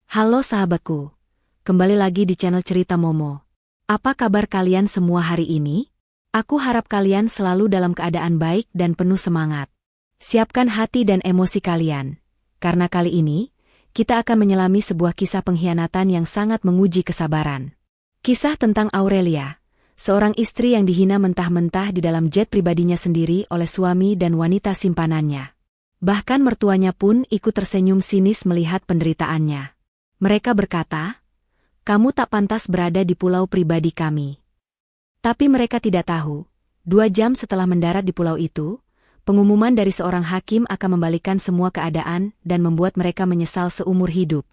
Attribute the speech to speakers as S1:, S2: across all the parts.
S1: Halo sahabatku, kembali lagi di channel Cerita Momo. Apa kabar kalian semua hari ini? Aku harap kalian selalu dalam keadaan baik dan penuh semangat. Siapkan hati dan emosi kalian, karena kali ini, kita akan menyelami sebuah kisah pengkhianatan yang sangat menguji kesabaran. Kisah tentang Aurelia, seorang istri yang dihina mentah-mentah di dalam jet pribadinya sendiri oleh suami dan wanita simpanannya. Bahkan mertuanya pun ikut tersenyum sinis melihat penderitaannya. Mereka berkata, "Kamu tak pantas berada di pulau pribadi kami." Tapi mereka tidak tahu, 2 jam setelah mendarat di pulau itu, pengumuman dari seorang hakim akan membalikan semua keadaan dan membuat mereka menyesal seumur hidup.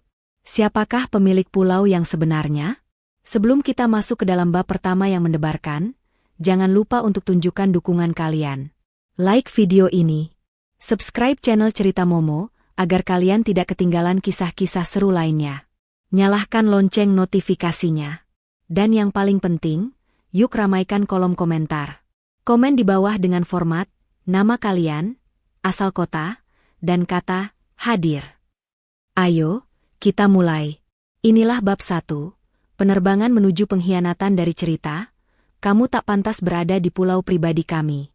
S1: Siapakah pemilik pulau yang sebenarnya? Sebelum kita masuk ke dalam bab pertama yang mendebarkan, jangan lupa untuk tunjukkan dukungan kalian. Like video ini. Subscribe channel Cerita Momo, agar kalian tidak ketinggalan kisah-kisah seru lainnya. Nyalakan lonceng notifikasinya. Dan yang paling penting, yuk ramaikan kolom komentar. Komen di bawah dengan format, nama kalian, asal kota, dan kata, hadir. Ayo, kita mulai. Inilah bab 1, penerbangan menuju pengkhianatan dari cerita, kamu tak pantas berada di pulau pribadi kami.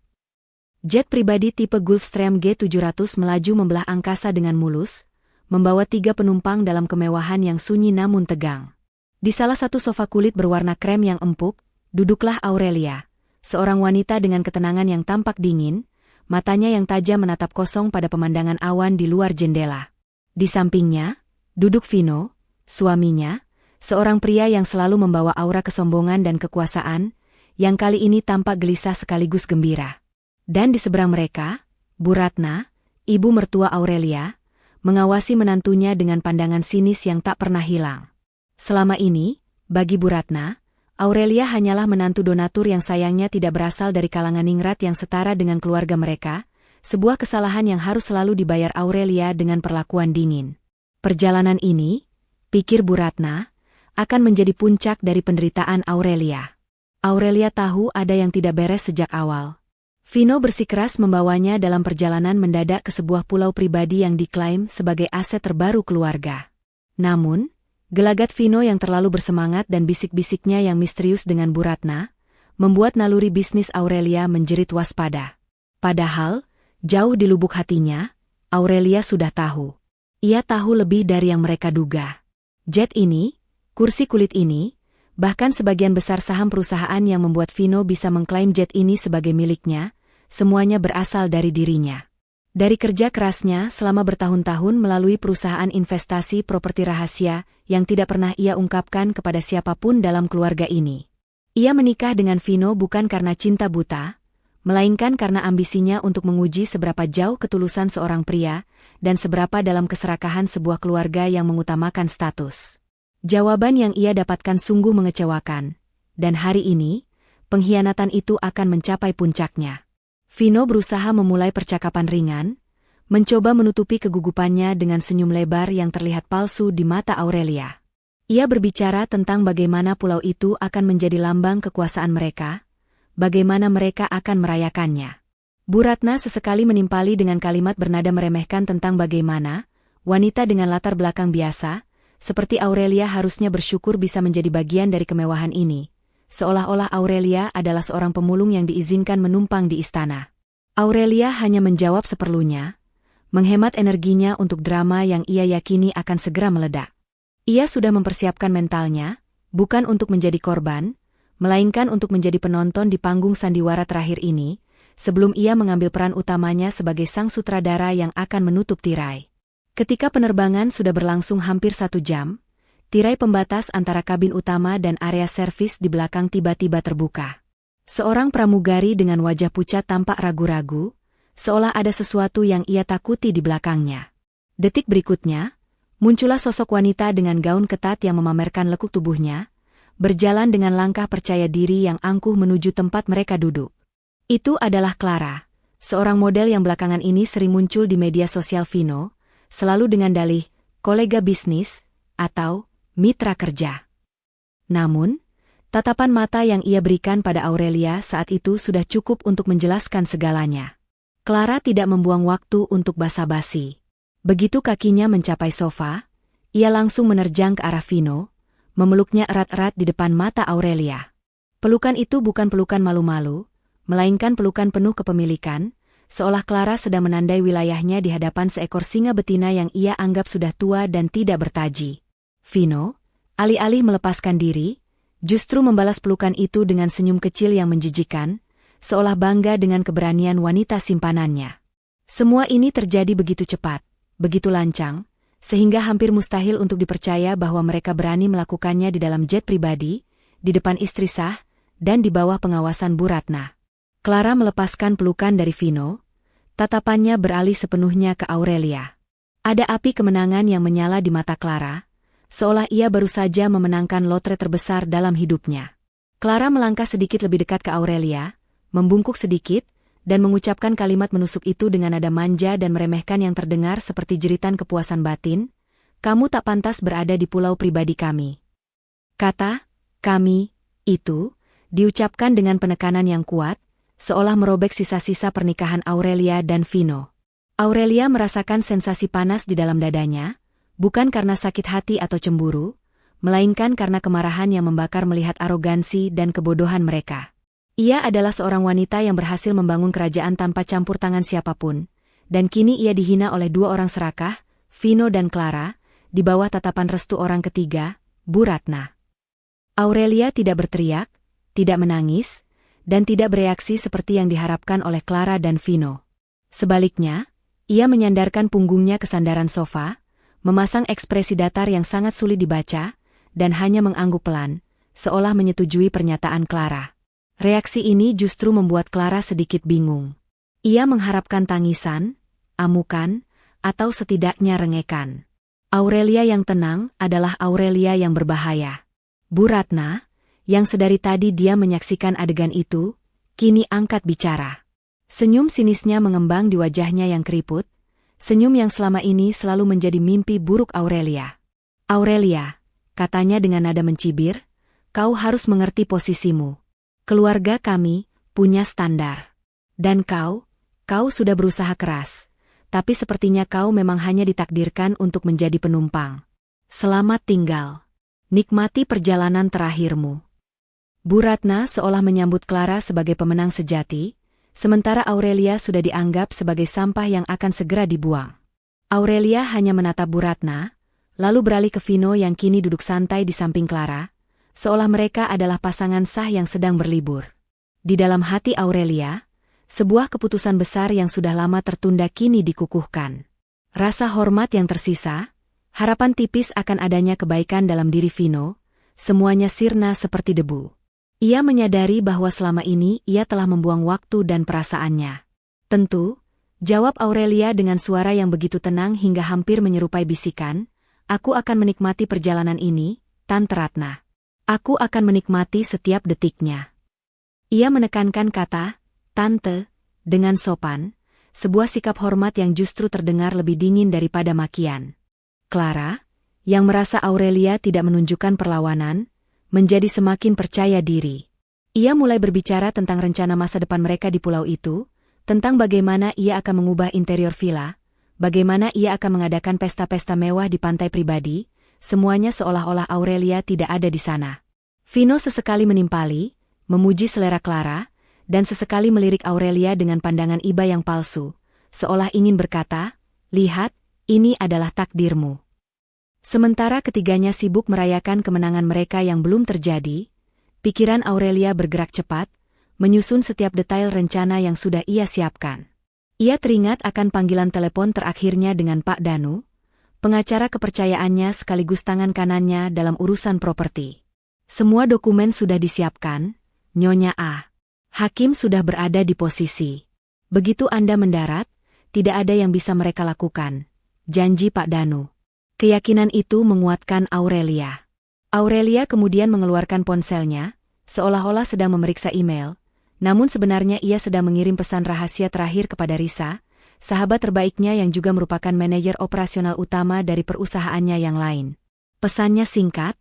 S1: Jet pribadi tipe Gulfstream G700 melaju membelah angkasa dengan mulus, membawa 3 penumpang dalam kemewahan yang sunyi namun tegang. Di salah satu sofa kulit berwarna krem yang empuk, duduklah Aurelia, seorang wanita dengan ketenangan yang tampak dingin, matanya yang tajam menatap kosong pada pemandangan awan di luar jendela. Di sampingnya, duduk Vino, suaminya, seorang pria yang selalu membawa aura kesombongan dan kekuasaan, yang kali ini tampak gelisah sekaligus gembira. Dan di seberang mereka, Bu Ratna, ibu mertua Aurelia, mengawasi menantunya dengan pandangan sinis yang tak pernah hilang. Selama ini, bagi Bu Ratna, Aurelia hanyalah menantu donatur yang sayangnya tidak berasal dari kalangan ningrat yang setara dengan keluarga mereka, sebuah kesalahan yang harus selalu dibayar Aurelia dengan perlakuan dingin. Perjalanan ini, pikir Bu Ratna, akan menjadi puncak dari penderitaan Aurelia. Aurelia tahu ada yang tidak beres sejak awal. Vino bersikeras membawanya dalam perjalanan mendadak ke sebuah pulau pribadi yang diklaim sebagai aset terbaru keluarga. Namun, gelagat Vino yang terlalu bersemangat dan bisik-bisiknya yang misterius dengan Bu Ratna, membuat naluri bisnis Aurelia menjerit waspada. Padahal, jauh di lubuk hatinya, Aurelia sudah tahu. Ia tahu lebih dari yang mereka duga. Jet ini, kursi kulit ini, bahkan sebagian besar saham perusahaan yang membuat Vino bisa mengklaim jet ini sebagai miliknya, semuanya berasal dari dirinya. Dari kerja kerasnya selama bertahun-tahun melalui perusahaan investasi properti rahasia yang tidak pernah ia ungkapkan kepada siapapun dalam keluarga ini. Ia menikah dengan Vino bukan karena cinta buta, melainkan karena ambisinya untuk menguji seberapa jauh ketulusan seorang pria dan seberapa dalam keserakahan sebuah keluarga yang mengutamakan status. Jawaban yang ia dapatkan sungguh mengecewakan, dan hari ini, pengkhianatan itu akan mencapai puncaknya. Vino berusaha memulai percakapan ringan, mencoba menutupi kegugupannya dengan senyum lebar yang terlihat palsu di mata Aurelia. Ia berbicara tentang bagaimana pulau itu akan menjadi lambang kekuasaan mereka, bagaimana mereka akan merayakannya. Bu Ratna sesekali menimpali dengan kalimat bernada meremehkan tentang bagaimana wanita dengan latar belakang biasa, seperti Aurelia harusnya bersyukur bisa menjadi bagian dari kemewahan ini. Seolah-olah Aurelia adalah seorang pemulung yang diizinkan menumpang di istana. Aurelia hanya menjawab seperlunya, menghemat energinya untuk drama yang ia yakini akan segera meledak. Ia sudah mempersiapkan mentalnya, bukan untuk menjadi korban, melainkan untuk menjadi penonton di panggung sandiwara terakhir ini, sebelum ia mengambil peran utamanya sebagai sang sutradara yang akan menutup tirai. Ketika penerbangan sudah berlangsung hampir 1 jam, tirai pembatas antara kabin utama dan area servis di belakang tiba-tiba terbuka. Seorang pramugari dengan wajah pucat tampak ragu-ragu, seolah ada sesuatu yang ia takuti di belakangnya. Detik berikutnya, muncullah sosok wanita dengan gaun ketat yang memamerkan lekuk tubuhnya, berjalan dengan langkah percaya diri yang angkuh menuju tempat mereka duduk. Itu adalah Clara, seorang model yang belakangan ini sering muncul di media sosial Vino, selalu dengan dalih, kolega bisnis, atau mitra kerja. Namun, tatapan mata yang ia berikan pada Aurelia saat itu sudah cukup untuk menjelaskan segalanya. Clara tidak membuang waktu untuk basa-basi. Begitu kakinya mencapai sofa, Ia langsung menerjang ke arah Vino, memeluknya erat-erat di depan mata Aurelia. Pelukan itu bukan pelukan malu-malu, melainkan pelukan penuh kepemilikan, seolah Clara sedang menandai wilayahnya di hadapan seekor singa betina yang ia anggap sudah tua dan tidak bertaji. Vino, alih-alih melepaskan diri, justru membalas pelukan itu dengan senyum kecil yang menjijikan, seolah bangga dengan keberanian wanita simpanannya. Semua ini terjadi begitu cepat, begitu lancang, sehingga hampir mustahil untuk dipercaya bahwa mereka berani melakukannya di dalam jet pribadi, di depan istri sah, dan di bawah pengawasan Bu Ratna. Clara melepaskan pelukan dari Vino, tatapannya beralih sepenuhnya ke Aurelia. Ada api kemenangan yang menyala di mata Clara, seolah ia baru saja memenangkan lotre terbesar dalam hidupnya. Clara melangkah sedikit lebih dekat ke Aurelia, membungkuk sedikit, dan mengucapkan kalimat menusuk itu dengan nada manja dan meremehkan yang terdengar seperti jeritan kepuasan batin, "Kamu tak pantas berada di pulau pribadi kami." Kata, "kami," itu, diucapkan dengan penekanan yang kuat, seolah merobek sisa-sisa pernikahan Aurelia dan Vino. Aurelia merasakan sensasi panas di dalam dadanya, bukan karena sakit hati atau cemburu, melainkan karena kemarahan yang membakar melihat arogansi dan kebodohan mereka. Ia adalah seorang wanita yang berhasil membangun kerajaan tanpa campur tangan siapapun, dan kini ia dihina oleh dua orang serakah, Vino dan Clara, di bawah tatapan restu orang ketiga, Bu Ratna. Aurelia tidak berteriak, tidak menangis, dan tidak bereaksi seperti yang diharapkan oleh Clara dan Vino. Sebaliknya, ia menyandarkan punggungnya ke sandaran sofa, memasang ekspresi datar yang sangat sulit dibaca, dan hanya mengangguk pelan, seolah menyetujui pernyataan Clara. Reaksi ini justru membuat Clara sedikit bingung. Ia mengharapkan tangisan, amukan, atau setidaknya rengekan. Aurelia yang tenang adalah Aurelia yang berbahaya. Bu Ratna, yang sedari tadi dia menyaksikan adegan itu, kini angkat bicara. Senyum sinisnya mengembang di wajahnya yang keriput, senyum yang selama ini selalu menjadi mimpi buruk Aurelia. "Aurelia," katanya dengan nada mencibir, "kau harus mengerti posisimu. Keluarga kami punya standar. Dan kau sudah berusaha keras, tapi sepertinya kau memang hanya ditakdirkan untuk menjadi penumpang. Selamat tinggal. Nikmati perjalanan terakhirmu." Bu Ratna seolah menyambut Clara sebagai pemenang sejati, sementara Aurelia sudah dianggap sebagai sampah yang akan segera dibuang. Aurelia hanya menatap Bu Ratna, lalu beralih ke Vino yang kini duduk santai di samping Clara, seolah mereka adalah pasangan sah yang sedang berlibur. Di dalam hati Aurelia, sebuah keputusan besar yang sudah lama tertunda kini dikukuhkan. Rasa hormat yang tersisa, harapan tipis akan adanya kebaikan dalam diri Vino, semuanya sirna seperti debu. Ia menyadari bahwa selama ini ia telah membuang waktu dan perasaannya. "Tentu," jawab Aurelia dengan suara yang begitu tenang hingga hampir menyerupai bisikan, "aku akan menikmati perjalanan ini, Tante Ratna. Aku akan menikmati setiap detiknya." Ia menekankan kata, "Tante," dengan sopan, sebuah sikap hormat yang justru terdengar lebih dingin daripada makian. Clara, yang merasa Aurelia tidak menunjukkan perlawanan, menjadi semakin percaya diri. Ia mulai berbicara tentang rencana masa depan mereka di pulau itu, tentang bagaimana ia akan mengubah interior villa, bagaimana ia akan mengadakan pesta-pesta mewah di pantai pribadi, semuanya seolah-olah Aurelia tidak ada di sana. Vino sesekali menimpali, memuji selera Clara, dan sesekali melirik Aurelia dengan pandangan iba yang palsu, seolah ingin berkata, "Lihat, ini adalah takdirmu." Sementara ketiganya sibuk merayakan kemenangan mereka yang belum terjadi, pikiran Aurelia bergerak cepat, menyusun setiap detail rencana yang sudah ia siapkan. Ia teringat akan panggilan telepon terakhirnya dengan Pak Danu, pengacara kepercayaannya sekaligus tangan kanannya dalam urusan properti. Semua dokumen sudah disiapkan, Nyonya A. Hakim sudah berada di posisi. Begitu Anda mendarat, tidak ada yang bisa mereka lakukan, janji Pak Danu. Keyakinan itu menguatkan Aurelia. Aurelia kemudian mengeluarkan ponselnya, seolah-olah sedang memeriksa email, namun sebenarnya ia sedang mengirim pesan rahasia terakhir kepada Risa, sahabat terbaiknya yang juga merupakan manajer operasional utama dari perusahaannya yang lain. Pesannya singkat,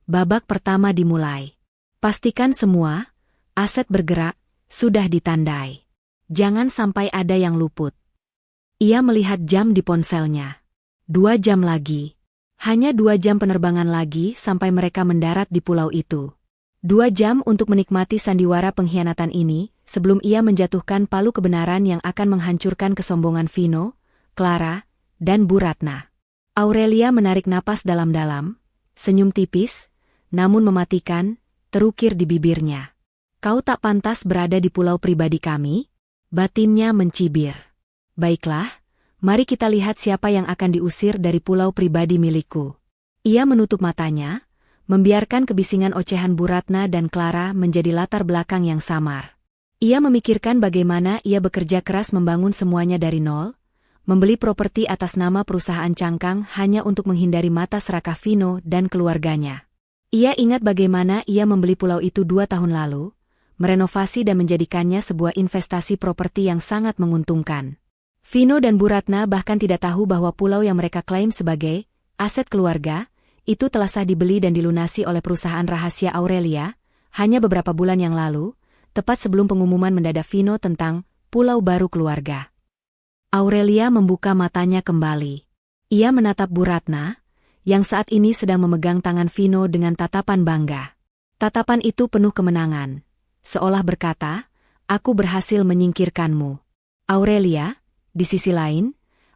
S1: babak pertama dimulai. Pastikan semua, aset bergerak, sudah ditandai. Jangan sampai ada yang luput. Ia melihat jam di ponselnya. 2 jam lagi. Hanya 2 jam penerbangan lagi sampai mereka mendarat di pulau itu. 2 jam untuk menikmati sandiwara pengkhianatan ini, sebelum ia menjatuhkan palu kebenaran yang akan menghancurkan kesombongan Vino, Clara, dan Bu Ratna. Aurelia menarik napas dalam-dalam, senyum tipis, namun mematikan, terukir di bibirnya. Kau tak pantas berada di pulau pribadi kami? Batinnya mencibir. Baiklah, mari kita lihat siapa yang akan diusir dari pulau pribadi milikku. Ia menutup matanya, membiarkan kebisingan ocehan Bu Ratna dan Clara menjadi latar belakang yang samar. Ia memikirkan bagaimana ia bekerja keras membangun semuanya dari nol, membeli properti atas nama perusahaan cangkang hanya untuk menghindari mata serakah Vino dan keluarganya. Ia ingat bagaimana ia membeli pulau itu 2 tahun lalu, merenovasi dan menjadikannya sebuah investasi properti yang sangat menguntungkan. Vino dan Bu Ratna bahkan tidak tahu bahwa pulau yang mereka klaim sebagai aset keluarga, itu telah sah dibeli dan dilunasi oleh perusahaan rahasia Aurelia, hanya beberapa bulan yang lalu, tepat sebelum pengumuman mendadak Vino tentang pulau baru keluarga. Aurelia membuka matanya kembali. Ia menatap Bu Ratna, yang saat ini sedang memegang tangan Vino dengan tatapan bangga. Tatapan itu penuh kemenangan. Seolah berkata, aku berhasil menyingkirkanmu. Aurelia, di sisi lain,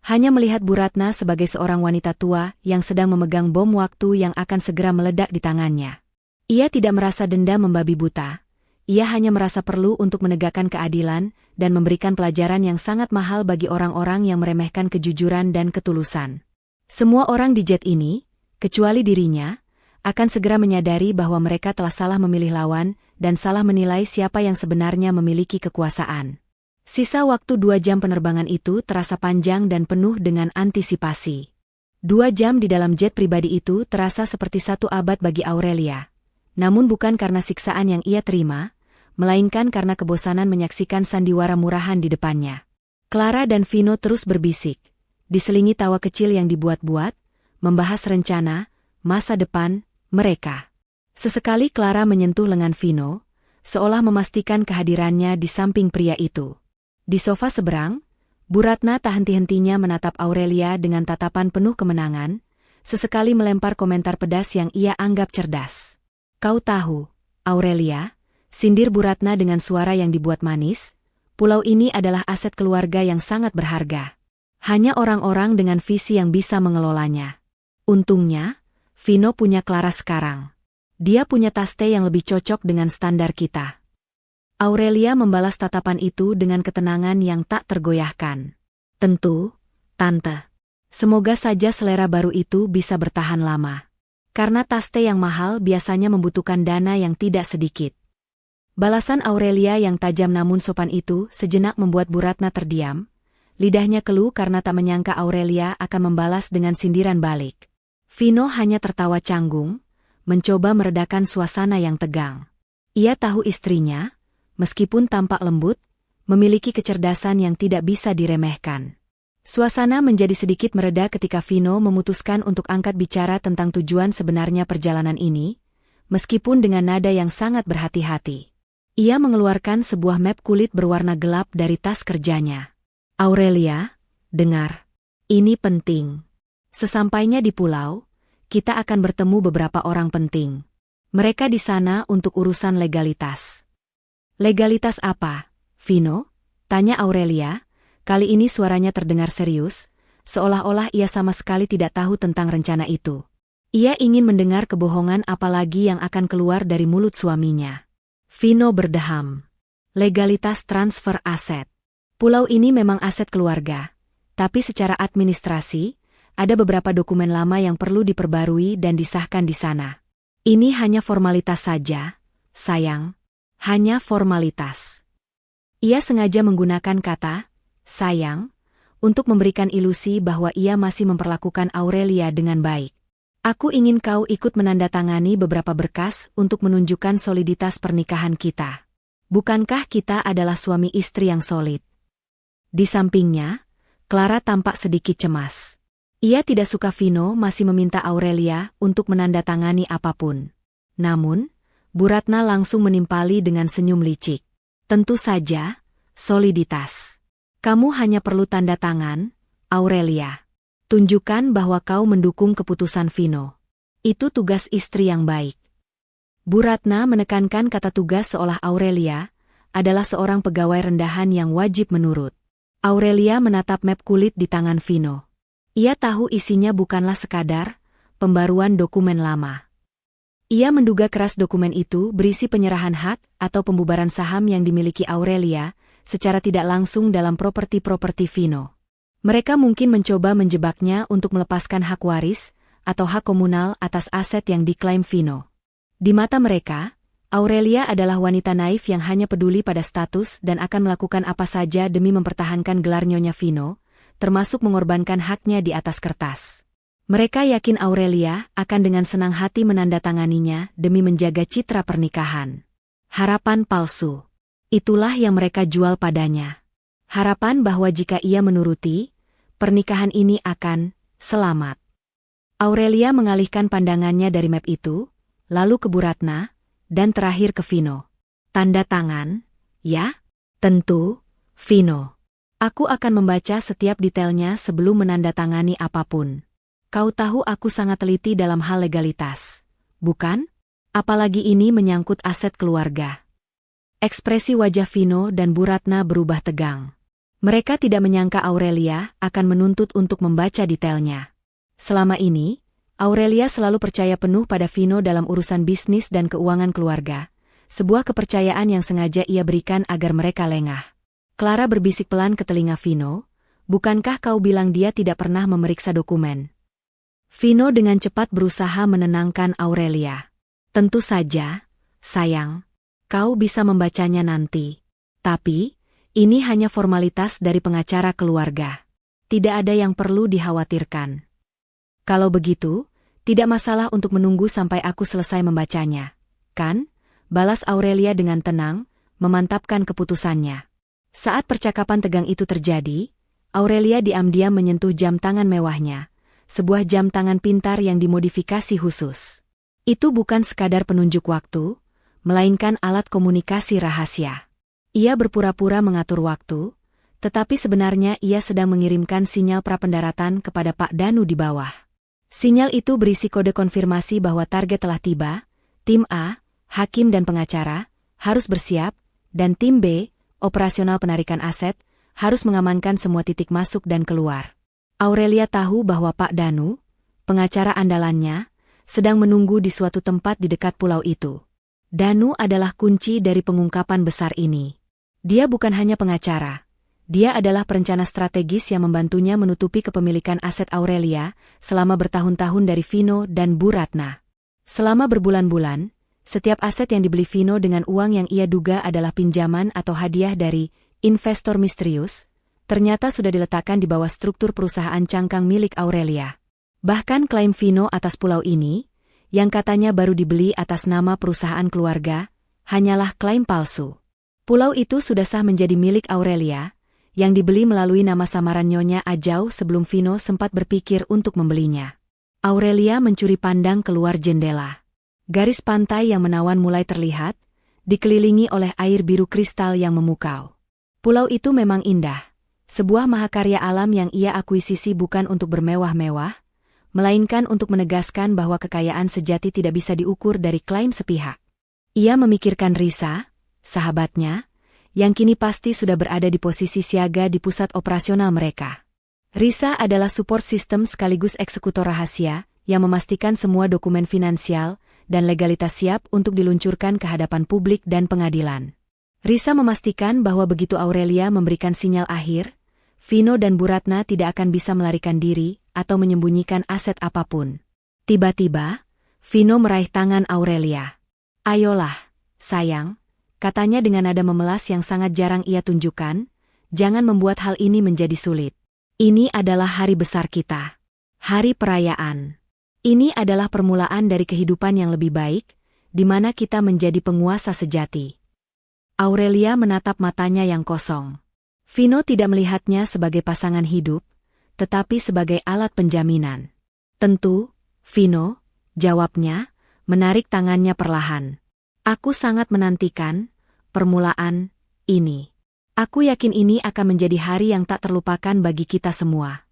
S1: hanya melihat Bu Ratna sebagai seorang wanita tua yang sedang memegang bom waktu yang akan segera meledak di tangannya. Ia tidak merasa dendam membabi buta. Ia hanya merasa perlu untuk menegakkan keadilan dan memberikan pelajaran yang sangat mahal bagi orang-orang yang meremehkan kejujuran dan ketulusan. Semua orang di jet ini, kecuali dirinya, akan segera menyadari bahwa mereka telah salah memilih lawan dan salah menilai siapa yang sebenarnya memiliki kekuasaan. Sisa waktu 2 jam penerbangan itu terasa panjang dan penuh dengan antisipasi. 2 jam di dalam jet pribadi itu terasa seperti 1 abad bagi Aurelia. Namun bukan karena siksaan yang ia terima, melainkan karena kebosanan menyaksikan sandiwara murahan di depannya. Clara dan Vino terus berbisik, diselingi tawa kecil yang dibuat-buat, membahas rencana, masa depan, mereka. Sesekali Clara menyentuh lengan Vino, seolah memastikan kehadirannya di samping pria itu. Di sofa seberang, Bu Ratna tak henti-hentinya menatap Aurelia dengan tatapan penuh kemenangan, sesekali melempar komentar pedas yang ia anggap cerdas. Kau tahu, Aurelia, sindir Bu Ratna dengan suara yang dibuat manis, pulau ini adalah aset keluarga yang sangat berharga. Hanya orang-orang dengan visi yang bisa mengelolanya. Untungnya, Vino punya Clara sekarang. Dia punya taste yang lebih cocok dengan standar kita. Aurelia membalas tatapan itu dengan ketenangan yang tak tergoyahkan. Tentu, Tante. Semoga saja selera baru itu bisa bertahan lama. Karena taste yang mahal biasanya membutuhkan dana yang tidak sedikit. Balasan Aurelia yang tajam namun sopan itu sejenak membuat Bu Ratna terdiam. Lidahnya keluh karena tak menyangka Aurelia akan membalas dengan sindiran balik. Vino hanya tertawa canggung, mencoba meredakan suasana yang tegang. Ia tahu istrinya, meskipun tampak lembut, memiliki kecerdasan yang tidak bisa diremehkan. Suasana menjadi sedikit mereda ketika Vino memutuskan untuk angkat bicara tentang tujuan sebenarnya perjalanan ini, meskipun dengan nada yang sangat berhati-hati. Ia mengeluarkan sebuah map kulit berwarna gelap dari tas kerjanya. Aurelia, dengar. Ini penting. Sesampainya di pulau, kita akan bertemu beberapa orang penting. Mereka di sana untuk urusan legalitas. Legalitas apa, Vino? Tanya Aurelia. Kali ini suaranya terdengar serius, seolah-olah ia sama sekali tidak tahu tentang rencana itu. Ia ingin mendengar kebohongan apalagi yang akan keluar dari mulut suaminya. Vino berdeham. Legalitas transfer aset. Pulau ini memang aset keluarga, tapi secara administrasi, ada beberapa dokumen lama yang perlu diperbarui dan disahkan di sana. Ini hanya formalitas saja, sayang. Hanya formalitas. Ia sengaja menggunakan kata, sayang, untuk memberikan ilusi bahwa ia masih memperlakukan Aurelia dengan baik. Aku ingin kau ikut menandatangani beberapa berkas untuk menunjukkan soliditas pernikahan kita. Bukankah kita adalah suami istri yang solid? Di sampingnya, Clara tampak sedikit cemas. Ia tidak suka Vino masih meminta Aurelia untuk menandatangani apapun. Namun, Bu Ratna langsung menimpali dengan senyum licik. Tentu saja, soliditas. Kamu hanya perlu tanda tangan, Aurelia. Tunjukkan bahwa kau mendukung keputusan Vino. Itu tugas istri yang baik. Bu Ratna menekankan kata tugas seolah Aurelia adalah seorang pegawai rendahan yang wajib menurut. Aurelia menatap map kulit di tangan Vino. Ia tahu isinya bukanlah sekadar pembaruan dokumen lama. Ia menduga keras dokumen itu berisi penyerahan hak atau pembubaran saham yang dimiliki Aurelia secara tidak langsung dalam properti-properti Vino. Mereka mungkin mencoba menjebaknya untuk melepaskan hak waris atau hak komunal atas aset yang diklaim Vino. Di mata mereka, Aurelia adalah wanita naif yang hanya peduli pada status dan akan melakukan apa saja demi mempertahankan gelar Nyonya Vino, termasuk mengorbankan haknya di atas kertas. Mereka yakin Aurelia akan dengan senang hati menandatanganinya demi menjaga citra pernikahan. Harapan palsu. Itulah yang mereka jual padanya. Harapan bahwa jika ia menuruti, pernikahan ini akan selamat. Aurelia mengalihkan pandangannya dari map itu, lalu ke Bu Ratna, dan terakhir ke Vino. Tanda tangan, ya? Tentu, Vino. Aku akan membaca setiap detailnya sebelum menandatangani apapun. Kau tahu aku sangat teliti dalam hal legalitas, bukan? Apalagi ini menyangkut aset keluarga. Ekspresi wajah Vino dan Bu Ratna berubah tegang. Mereka tidak menyangka Aurelia akan menuntut untuk membaca detailnya. Selama ini, Aurelia selalu percaya penuh pada Vino dalam urusan bisnis dan keuangan keluarga, sebuah kepercayaan yang sengaja ia berikan agar mereka lengah. Clara berbisik pelan ke telinga Vino, bukankah kau bilang dia tidak pernah memeriksa dokumen? Vino dengan cepat berusaha menenangkan Aurelia. Tentu saja, sayang, kau bisa membacanya nanti. Tapi, ini hanya formalitas dari pengacara keluarga. Tidak ada yang perlu dikhawatirkan. Kalau begitu, tidak masalah untuk menunggu sampai aku selesai membacanya, kan? Balas Aurelia dengan tenang, memantapkan keputusannya. Saat percakapan tegang itu terjadi, Aurelia diam-diam menyentuh jam tangan mewahnya, sebuah jam tangan pintar yang dimodifikasi khusus. Itu bukan sekadar penunjuk waktu, melainkan alat komunikasi rahasia. Ia berpura-pura mengatur waktu, tetapi sebenarnya ia sedang mengirimkan sinyal prapendaratan kepada Pak Danu di bawah. Sinyal itu berisi kode konfirmasi bahwa target telah tiba, tim A, hakim dan pengacara, harus bersiap, dan tim B, operasional penarikan aset, harus mengamankan semua titik masuk dan keluar. Aurelia tahu bahwa Pak Danu, pengacara andalannya, sedang menunggu di suatu tempat di dekat pulau itu. Danu adalah kunci dari pengungkapan besar ini. Dia bukan hanya pengacara. Dia adalah perencana strategis yang membantunya menutupi kepemilikan aset Aurelia selama bertahun-tahun dari Vino dan Bu Ratna. Selama berbulan-bulan, setiap aset yang dibeli Vino dengan uang yang ia duga adalah pinjaman atau hadiah dari investor misterius, ternyata sudah diletakkan di bawah struktur perusahaan cangkang milik Aurelia. Bahkan klaim Vino atas pulau ini, yang katanya baru dibeli atas nama perusahaan keluarga, hanyalah klaim palsu. Pulau itu sudah sah menjadi milik Aurelia, yang dibeli melalui nama samaran Nyonya Ajau sebelum Vino sempat berpikir untuk membelinya. Aurelia mencuri pandang keluar jendela. Garis pantai yang menawan mulai terlihat, dikelilingi oleh air biru kristal yang memukau. Pulau itu memang indah, sebuah mahakarya alam yang ia akuisisi bukan untuk bermewah-mewah, melainkan untuk menegaskan bahwa kekayaan sejati tidak bisa diukur dari klaim sepihak. Ia memikirkan Risa, sahabatnya, yang kini pasti sudah berada di posisi siaga di pusat operasional mereka. Risa adalah support system sekaligus eksekutor rahasia, yang memastikan semua dokumen finansial dan legalitas siap untuk diluncurkan ke hadapan publik dan pengadilan. Risa memastikan bahwa begitu Aurelia memberikan sinyal akhir, Vino dan Bu Ratna tidak akan bisa melarikan diri atau menyembunyikan aset apapun. Tiba-tiba, Vino meraih tangan Aurelia. "Ayolah, sayang," katanya dengan nada memelas yang sangat jarang ia tunjukkan, "jangan membuat hal ini menjadi sulit. Ini adalah hari besar kita. Hari perayaan. Ini adalah permulaan dari kehidupan yang lebih baik, di mana kita menjadi penguasa sejati." Aurelia menatap matanya yang kosong. Vino tidak melihatnya sebagai pasangan hidup, tetapi sebagai alat penjaminan. "Tentu, Vino," jawabnya, menarik tangannya perlahan. "Aku sangat menantikan permulaan ini. Aku yakin ini akan menjadi hari yang tak terlupakan bagi kita semua."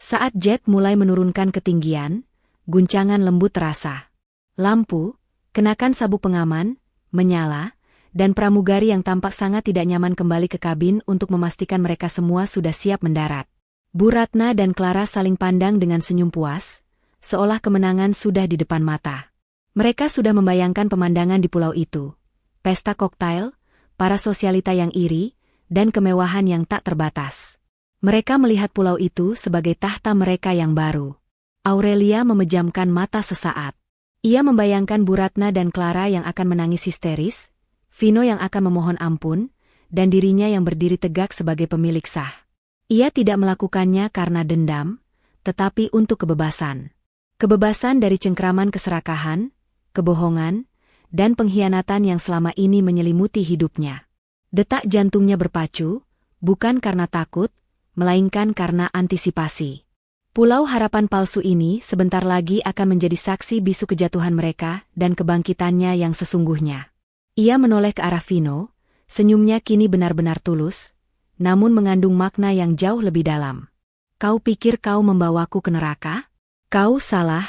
S1: Saat jet mulai menurunkan ketinggian, guncangan lembut terasa. Lampu, kenakan sabuk pengaman, menyala, dan pramugari yang tampak sangat tidak nyaman kembali ke kabin untuk memastikan mereka semua sudah siap mendarat. Bu Ratna dan Clara saling pandang dengan senyum puas, seolah kemenangan sudah di depan mata. Mereka sudah membayangkan pemandangan di pulau itu. Pesta koktail, para sosialita yang iri, dan kemewahan yang tak terbatas. Mereka melihat pulau itu sebagai tahta mereka yang baru. Aurelia memejamkan mata sesaat. Ia membayangkan Bu Ratna dan Clara yang akan menangis histeris, Vino yang akan memohon ampun, dan dirinya yang berdiri tegak sebagai pemilik sah. Ia tidak melakukannya karena dendam, tetapi untuk kebebasan. Kebebasan dari cengkraman keserakahan, kebohongan, dan pengkhianatan yang selama ini menyelimuti hidupnya. Detak jantungnya berpacu, bukan karena takut, melainkan karena antisipasi. Pulau harapan palsu ini sebentar lagi akan menjadi saksi bisu kejatuhan mereka dan kebangkitannya yang sesungguhnya. Ia menoleh ke arah Vino, senyumnya kini benar-benar tulus, namun mengandung makna yang jauh lebih dalam. Kau pikir kau membawaku ke neraka? Kau salah,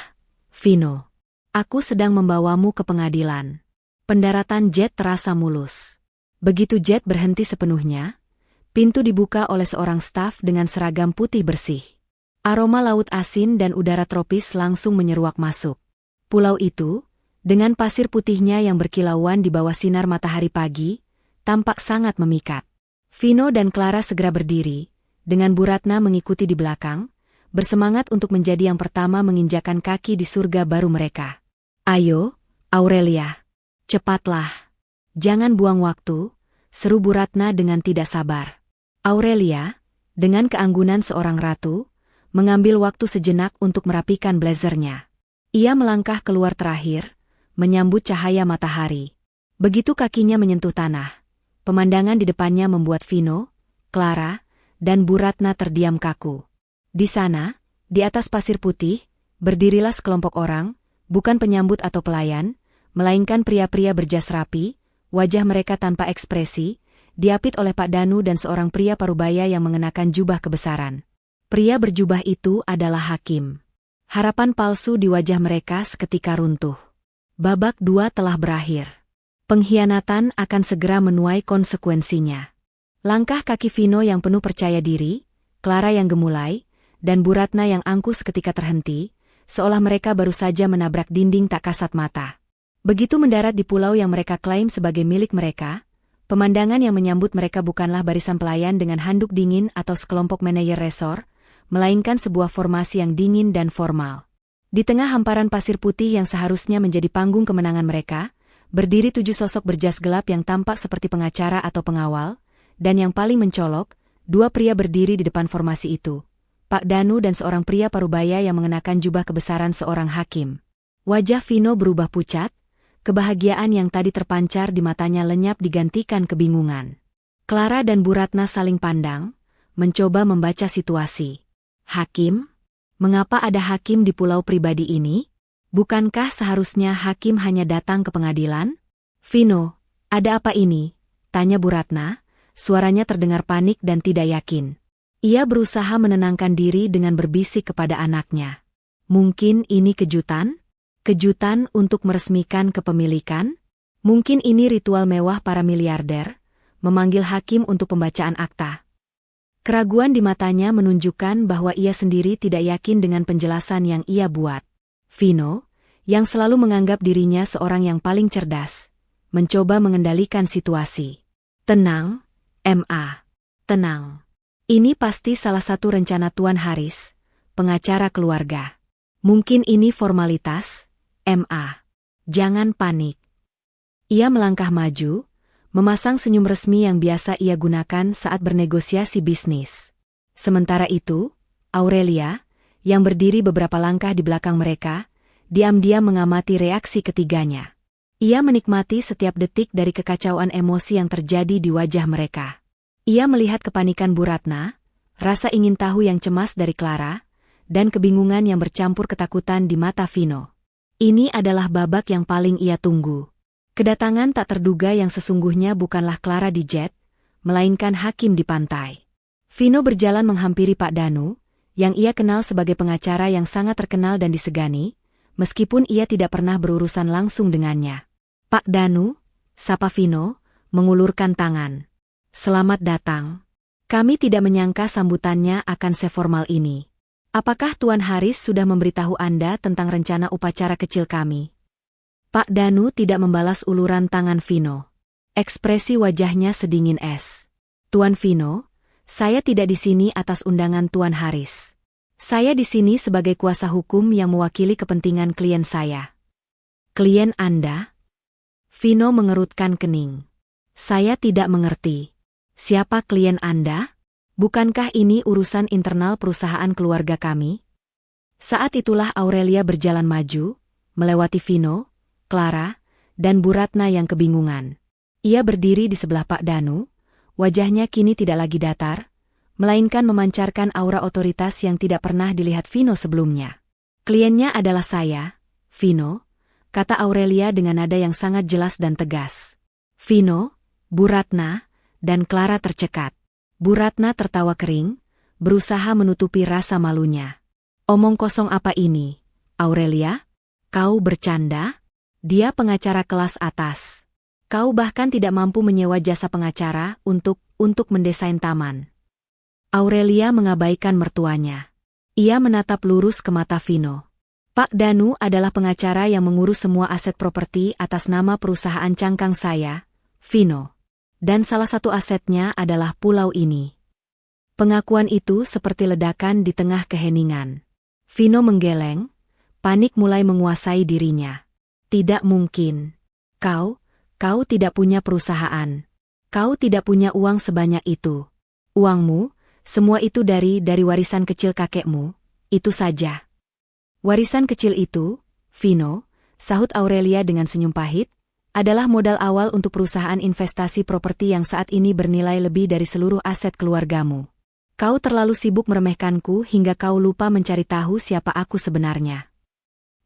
S1: Vino. Aku sedang membawamu ke pengadilan. Pendaratan jet terasa mulus. Begitu jet berhenti sepenuhnya, pintu dibuka oleh seorang staf dengan seragam putih bersih. Aroma laut asin dan udara tropis langsung menyeruak masuk. Pulau itu, dengan pasir putihnya yang berkilauan di bawah sinar matahari pagi, tampak sangat memikat. Vino dan Clara segera berdiri, dengan Bu Ratna mengikuti di belakang, bersemangat untuk menjadi yang pertama menginjakan kaki di surga baru mereka. Ayo, Aurelia. Cepatlah. Jangan buang waktu, seru Bu Ratna dengan tidak sabar. Aurelia, dengan keanggunan seorang ratu, mengambil waktu sejenak untuk merapikan blazernya. Ia melangkah keluar terakhir, menyambut cahaya matahari. Begitu kakinya menyentuh tanah, pemandangan di depannya membuat Vino, Clara, dan Bu Ratna terdiam kaku. Di sana, di atas pasir putih, berdirilah sekelompok orang, bukan penyambut atau pelayan, melainkan pria-pria berjas rapi, wajah mereka tanpa ekspresi, diapit oleh Pak Danu dan seorang pria parubaya yang mengenakan jubah kebesaran. Pria berjubah itu adalah hakim. Harapan palsu di wajah mereka seketika runtuh. Babak 2 telah berakhir. Pengkhianatan akan segera menuai konsekuensinya. Langkah kaki Vino yang penuh percaya diri, Clara yang gemulai, dan Bu Ratna yang angkuh seketika terhenti, seolah mereka baru saja menabrak dinding tak kasat mata. Begitu mendarat di pulau yang mereka klaim sebagai milik mereka, pemandangan yang menyambut mereka bukanlah barisan pelayan dengan handuk dingin atau sekelompok manajer resor, melainkan sebuah formasi yang dingin dan formal. Di tengah hamparan pasir putih yang seharusnya menjadi panggung kemenangan mereka, berdiri 7 sosok berjas gelap yang tampak seperti pengacara atau pengawal, dan yang paling mencolok, 2 pria berdiri di depan formasi itu. Pak Danu dan seorang pria parubaya yang mengenakan jubah kebesaran seorang hakim. Wajah Vino berubah pucat, kebahagiaan yang tadi terpancar di matanya lenyap digantikan kebingungan. Clara dan Bu Ratna saling pandang, mencoba membaca situasi. Hakim? Mengapa ada hakim di pulau pribadi ini? Bukankah seharusnya hakim hanya datang ke pengadilan? Vino, ada apa ini? Tanya Bu Ratna, suaranya terdengar panik dan tidak yakin. Ia berusaha menenangkan diri dengan berbisik kepada anaknya. Mungkin ini kejutan? Kejutan untuk meresmikan kepemilikan? Mungkin ini ritual mewah para miliarder, memanggil hakim untuk pembacaan akta. Keraguan di matanya menunjukkan bahwa ia sendiri tidak yakin dengan penjelasan yang ia buat. Vino, yang selalu menganggap dirinya seorang yang paling cerdas, mencoba mengendalikan situasi. Tenang, M.A. Tenang. Ini pasti salah satu rencana Tuan Haris, pengacara keluarga. Mungkin ini formalitas, M.A. Jangan panik. Ia melangkah maju, memasang senyum resmi yang biasa ia gunakan saat bernegosiasi bisnis. Sementara itu, Aurelia, yang berdiri beberapa langkah di belakang mereka, diam-diam mengamati reaksi ketiganya. Ia menikmati setiap detik dari kekacauan emosi yang terjadi di wajah mereka. Ia melihat kepanikan Bu Ratna, rasa ingin tahu yang cemas dari Clara, dan kebingungan yang bercampur ketakutan di mata Vino. Ini adalah babak yang paling ia tunggu. Kedatangan tak terduga yang sesungguhnya bukanlah Clara di jet, melainkan hakim di pantai. Vino berjalan menghampiri Pak Danu, yang ia kenal sebagai pengacara yang sangat terkenal dan disegani, meskipun ia tidak pernah berurusan langsung dengannya. "Pak Danu," sapa Vino, mengulurkan tangan. "Selamat datang. Kami tidak menyangka sambutannya akan seformal ini. Apakah Tuan Haris sudah memberitahu Anda tentang rencana upacara kecil kami?" Pak Danu tidak membalas uluran tangan Vino. Ekspresi wajahnya sedingin es. "Tuan Vino, saya tidak di sini atas undangan Tuan Haris. Saya di sini sebagai kuasa hukum yang mewakili kepentingan klien saya." "Klien Anda?" Vino mengerutkan kening. "Saya tidak mengerti. Siapa klien Anda? Bukankah ini urusan internal perusahaan keluarga kami?" Saat itulah Aurelia berjalan maju, melewati Vino, Clara, dan Bu Ratna yang kebingungan. Ia berdiri di sebelah Pak Danu, wajahnya kini tidak lagi datar, melainkan memancarkan aura otoritas yang tidak pernah dilihat Vino sebelumnya. "Kliennya adalah saya, Vino," kata Aurelia dengan nada yang sangat jelas dan tegas. Vino, Bu Ratna, dan Clara tercekat. Bu Ratna tertawa kering, berusaha menutupi rasa malunya. "Omong kosong apa ini, Aurelia? Kau bercanda? Dia pengacara kelas atas. Kau bahkan tidak mampu menyewa jasa pengacara untuk mendesain taman." Aurelia mengabaikan mertuanya. Ia menatap lurus ke mata Vino. "Pak Danu adalah pengacara yang mengurus semua aset properti atas nama perusahaan cangkang saya, Vino. Dan salah satu asetnya adalah pulau ini." Pengakuan itu seperti ledakan di tengah keheningan. Vino menggeleng, panik mulai menguasai dirinya. "Tidak mungkin. Kau tidak punya perusahaan. Kau tidak punya uang sebanyak itu. Uangmu, semua itu dari warisan kecil kakekmu, itu saja." "Warisan kecil itu, Vino," sahut Aurelia dengan senyum pahit, "adalah modal awal untuk perusahaan investasi properti yang saat ini bernilai lebih dari seluruh aset keluargamu. Kau terlalu sibuk meremehkanku hingga kau lupa mencari tahu siapa aku sebenarnya."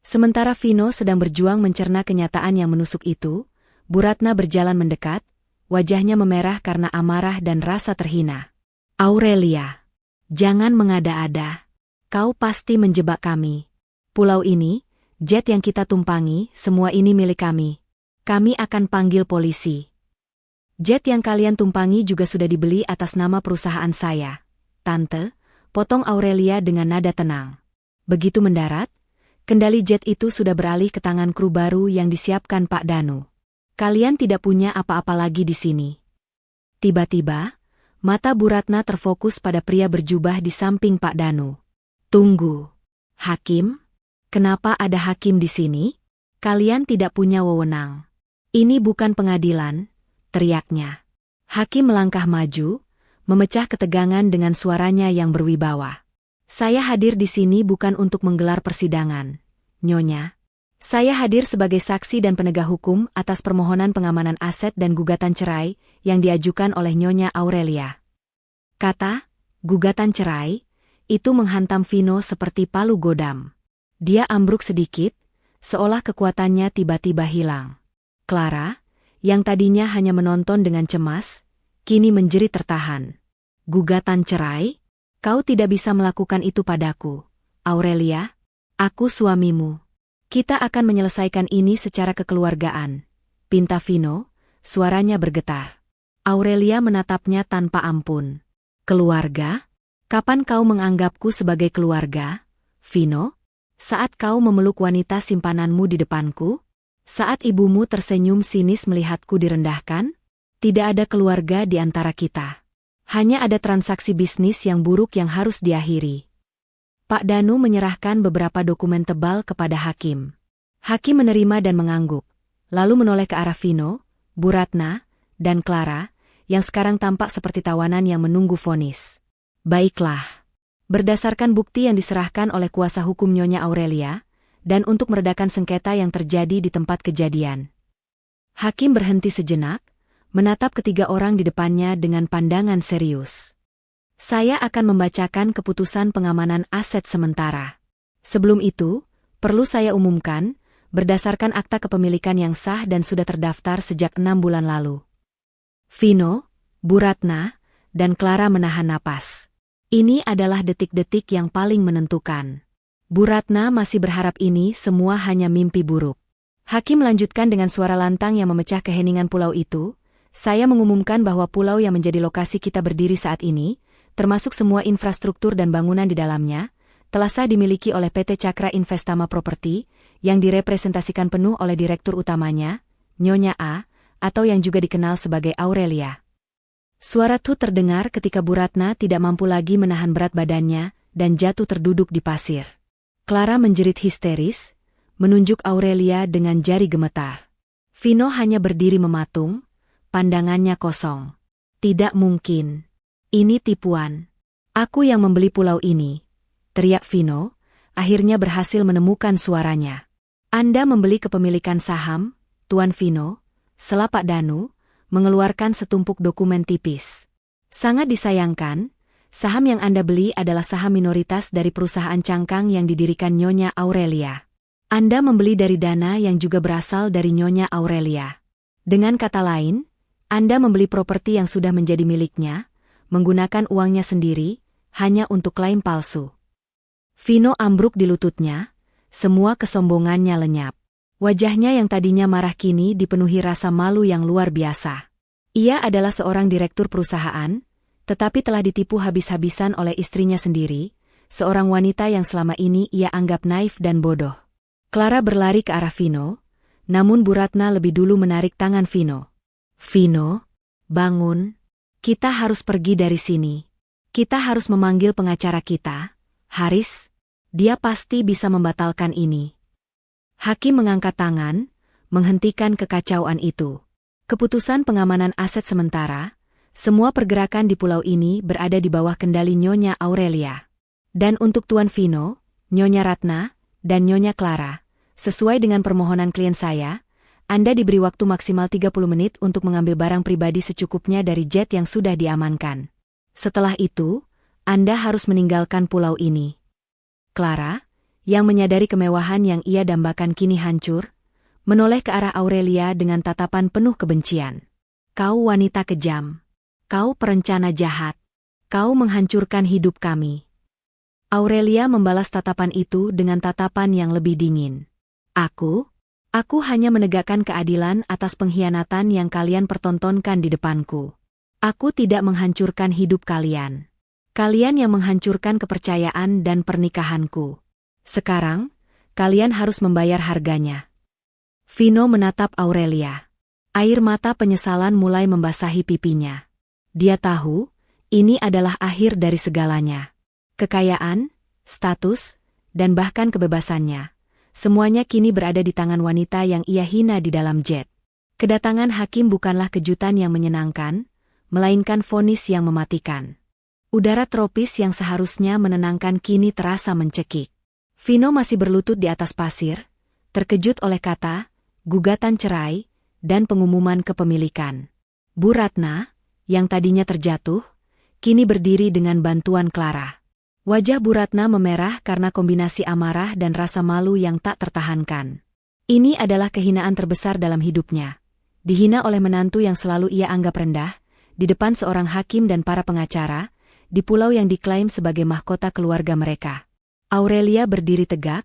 S1: Sementara Vino sedang berjuang mencerna kenyataan yang menusuk itu, Bu Ratna berjalan mendekat, wajahnya memerah karena amarah dan rasa terhina. "Aurelia, jangan mengada-ada. Kau pasti menjebak kami. Pulau ini, jet yang kita tumpangi, semua ini milik kami. Kami akan panggil polisi." "Jet yang kalian tumpangi juga sudah dibeli atas nama perusahaan saya, Tante," potong Aurelia dengan nada tenang. Begitu mendarat, kendali jet itu sudah beralih ke tangan kru baru yang disiapkan Pak Danu. "Kalian tidak punya apa-apa lagi di sini." Tiba-tiba, mata Bu Ratna terfokus pada pria berjubah di samping Pak Danu. "Tunggu. Hakim? Kenapa ada hakim di sini? Kalian tidak punya wewenang. Ini bukan pengadilan," teriaknya. Hakim melangkah maju, memecah ketegangan dengan suaranya yang berwibawa. "Saya hadir di sini bukan untuk menggelar persidangan, Nyonya. Saya hadir sebagai saksi dan penegak hukum atas permohonan pengamanan aset dan gugatan cerai yang diajukan oleh Nyonya Aurelia." Kata gugatan cerai itu menghantam Vino seperti palu godam. Dia ambruk sedikit, seolah kekuatannya tiba-tiba hilang. Clara, yang tadinya hanya menonton dengan cemas, kini menjerit tertahan. "Gugatan cerai? Kau tidak bisa melakukan itu padaku, Aurelia. Aku suamimu. Kita akan menyelesaikan ini secara kekeluargaan," pinta Vino, suaranya bergetar. Aurelia menatapnya tanpa ampun. "Keluarga? Kapan kau menganggapku sebagai keluarga, Vino? Saat kau memeluk wanita simpananmu di depanku? Saat ibumu tersenyum sinis melihatku direndahkan? Tidak ada keluarga di antara kita. Hanya ada transaksi bisnis yang buruk yang harus diakhiri." Pak Danu menyerahkan beberapa dokumen tebal kepada hakim. Hakim menerima dan mengangguk, lalu menoleh ke arah Vino, Bu Ratna, dan Clara, yang sekarang tampak seperti tawanan yang menunggu vonis. "Baiklah. Berdasarkan bukti yang diserahkan oleh kuasa hukum Nyonya Aurelia, dan untuk meredakan sengketa yang terjadi di tempat kejadian." Hakim berhenti sejenak, menatap ketiga orang di depannya dengan pandangan serius. "Saya akan membacakan keputusan pengamanan aset sementara. Sebelum itu, perlu saya umumkan, berdasarkan akta kepemilikan yang sah dan sudah terdaftar sejak 6 bulan lalu." Vino, Bu Ratna, dan Clara menahan napas. Ini adalah detik-detik yang paling menentukan. Bu Ratna masih berharap ini semua hanya mimpi buruk. Hakim lanjutkan dengan suara lantang yang memecah keheningan pulau itu. Saya mengumumkan bahwa pulau yang menjadi lokasi kita berdiri saat ini, termasuk semua infrastruktur dan bangunan di dalamnya, telah sah dimiliki oleh PT Cakra Investama Property, yang direpresentasikan penuh oleh direktur utamanya, Nyonya A, atau yang juga dikenal sebagai Aurelia. Suara Tu terdengar ketika Bu Ratna tidak mampu lagi menahan berat badannya dan jatuh terduduk di pasir. Clara menjerit histeris, menunjuk Aurelia dengan jari gemetar. Vino hanya berdiri mematung, pandangannya kosong. Tidak mungkin. Ini tipuan. Aku yang membeli pulau ini, teriak Vino, akhirnya berhasil menemukan suaranya. Anda membeli kepemilikan saham, Tuan Vino, setelah Pak Danu mengeluarkan setumpuk dokumen tipis. Sangat disayangkan, saham yang Anda beli adalah saham minoritas dari perusahaan cangkang yang didirikan Nyonya Aurelia. Anda membeli dari dana yang juga berasal dari Nyonya Aurelia. Dengan kata lain, Anda membeli properti yang sudah menjadi miliknya, menggunakan uangnya sendiri, hanya untuk klaim palsu. Vino ambruk di lututnya, semua kesombongannya lenyap. Wajahnya yang tadinya marah kini dipenuhi rasa malu yang luar biasa. Ia adalah seorang direktur perusahaan, tetapi telah ditipu habis-habisan oleh istrinya sendiri, seorang wanita yang selama ini ia anggap naif dan bodoh. Clara berlari ke arah Vino, namun Bu Ratna lebih dulu menarik tangan Vino. Vino, bangun. Kita harus pergi dari sini. Kita harus memanggil pengacara kita, Haris. Dia pasti bisa membatalkan ini. Hakim mengangkat tangan, menghentikan kekacauan itu. Keputusan pengamanan aset sementara, semua pergerakan di pulau ini berada di bawah kendali Nyonya Aurelia. Dan untuk Tuan Vino, Nyonya Ratna, dan Nyonya Clara, sesuai dengan permohonan klien saya, Anda diberi waktu maksimal 30 menit untuk mengambil barang pribadi secukupnya dari jet yang sudah diamankan. Setelah itu, Anda harus meninggalkan pulau ini. Clara, yang menyadari kemewahan yang ia dambakan kini hancur, menoleh ke arah Aurelia dengan tatapan penuh kebencian. Kau wanita kejam. Kau perencana jahat. Kau menghancurkan hidup kami. Aurelia membalas tatapan itu dengan tatapan yang lebih dingin. Aku hanya menegakkan keadilan atas pengkhianatan yang kalian pertontonkan di depanku. Aku tidak menghancurkan hidup kalian. Kalian yang menghancurkan kepercayaan dan pernikahanku. Sekarang, kalian harus membayar harganya. Vino menatap Aurelia. Air mata penyesalan mulai membasahi pipinya. Dia tahu, ini adalah akhir dari segalanya. Kekayaan, status, dan bahkan kebebasannya. Semuanya kini berada di tangan wanita yang ia hina di dalam jet. Kedatangan hakim bukanlah kejutan yang menyenangkan, melainkan vonis yang mematikan. Udara tropis yang seharusnya menenangkan kini terasa mencekik. Vino masih berlutut di atas pasir, terkejut oleh kata, gugatan cerai, dan pengumuman kepemilikan. Bu Ratna, yang tadinya terjatuh, kini berdiri dengan bantuan Clara. Wajah Bu Ratna memerah karena kombinasi amarah dan rasa malu yang tak tertahankan. Ini adalah kehinaan terbesar dalam hidupnya. Dihina oleh menantu yang selalu ia anggap rendah, di depan seorang hakim dan para pengacara, di pulau yang diklaim sebagai mahkota keluarga mereka. Aurelia berdiri tegak,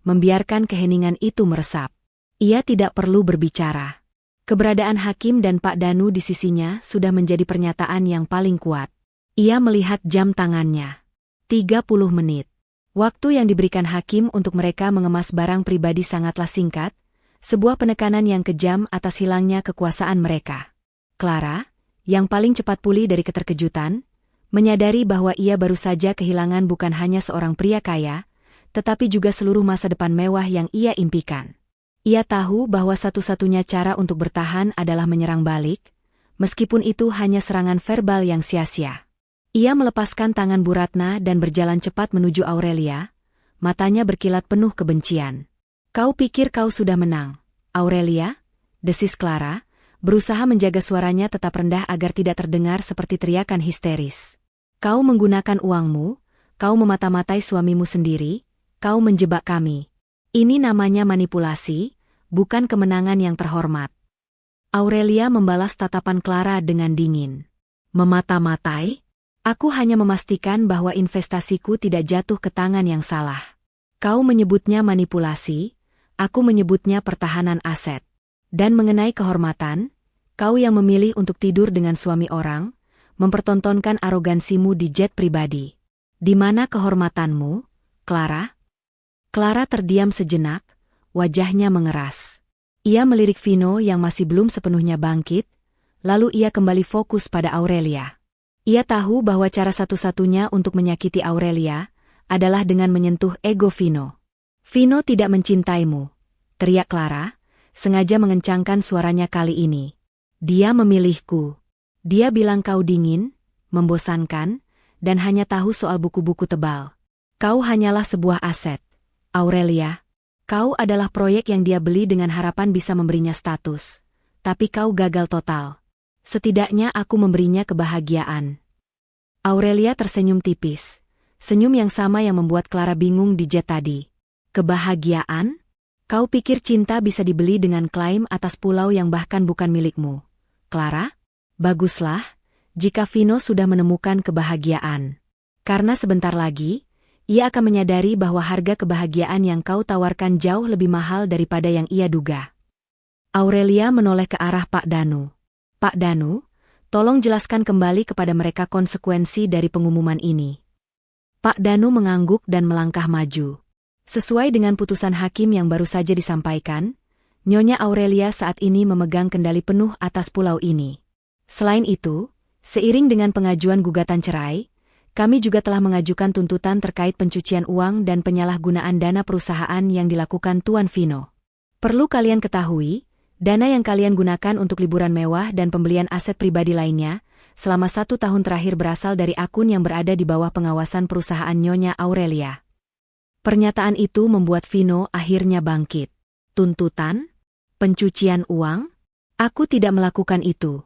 S1: membiarkan keheningan itu meresap. Ia tidak perlu berbicara. Keberadaan hakim dan Pak Danu di sisinya sudah menjadi pernyataan yang paling kuat. Ia melihat jam tangannya. 30 menit. Waktu yang diberikan hakim untuk mereka mengemas barang pribadi sangatlah singkat, sebuah penekanan yang kejam atas hilangnya kekuasaan mereka. Clara, yang paling cepat pulih dari keterkejutan, menyadari bahwa ia baru saja kehilangan bukan hanya seorang pria kaya, tetapi juga seluruh masa depan mewah yang ia impikan. Ia tahu bahwa satu-satunya cara untuk bertahan adalah menyerang balik, meskipun itu hanya serangan verbal yang sia-sia. Ia melepaskan tangan Bu Ratna dan berjalan cepat menuju Aurelia, matanya berkilat penuh kebencian. Kau pikir kau sudah menang, Aurelia? Desis Clara, berusaha menjaga suaranya tetap rendah agar tidak terdengar seperti teriakan histeris. Kau menggunakan uangmu, kau memata-matai suamimu sendiri, kau menjebak kami. Ini namanya manipulasi, bukan kemenangan yang terhormat. Aurelia membalas tatapan Clara dengan dingin. Memata-matai? Aku hanya memastikan bahwa investasiku tidak jatuh ke tangan yang salah. Kau menyebutnya manipulasi, aku menyebutnya pertahanan aset. Dan mengenai kehormatan, kau yang memilih untuk tidur dengan suami orang, mempertontonkan arogansimu di jet pribadi. Di mana kehormatanmu, Clara? Clara terdiam sejenak, wajahnya mengeras. Ia melirik Vino yang masih belum sepenuhnya bangkit, lalu ia kembali fokus pada Aurelia. Ia tahu bahwa cara satu-satunya untuk menyakiti Aurelia adalah dengan menyentuh ego Vino. Vino tidak mencintaimu, teriak Clara, sengaja mengencangkan suaranya kali ini. Dia memilihku. Dia bilang kau dingin, membosankan, dan hanya tahu soal buku-buku tebal. Kau hanyalah sebuah aset, Aurelia. Kau adalah proyek yang dia beli dengan harapan bisa memberinya status. Tapi kau gagal total. Setidaknya aku memberinya kebahagiaan. Aurelia tersenyum tipis. Senyum yang sama yang membuat Clara bingung di jet tadi. Kebahagiaan? Kau pikir cinta bisa dibeli dengan klaim atas pulau yang bahkan bukan milikmu, Clara? Baguslah, jika Vino sudah menemukan kebahagiaan. Karena sebentar lagi, ia akan menyadari bahwa harga kebahagiaan yang kau tawarkan jauh lebih mahal daripada yang ia duga. Aurelia menoleh ke arah Pak Danu. Pak Danu, tolong jelaskan kembali kepada mereka konsekuensi dari pengumuman ini. Pak Danu mengangguk dan melangkah maju. Sesuai dengan putusan hakim yang baru saja disampaikan, Nyonya Aurelia saat ini memegang kendali penuh atas pulau ini. Selain itu, seiring dengan pengajuan gugatan cerai, kami juga telah mengajukan tuntutan terkait pencucian uang dan penyalahgunaan dana perusahaan yang dilakukan Tuan Vino. Perlu kalian ketahui, dana yang kalian gunakan untuk liburan mewah dan pembelian aset pribadi lainnya, selama 1 tahun terakhir berasal dari akun yang berada di bawah pengawasan perusahaan Nyonya Aurelia. Pernyataan itu membuat Vino akhirnya bangkit. Tuntutan? Pencucian uang? Aku tidak melakukan itu.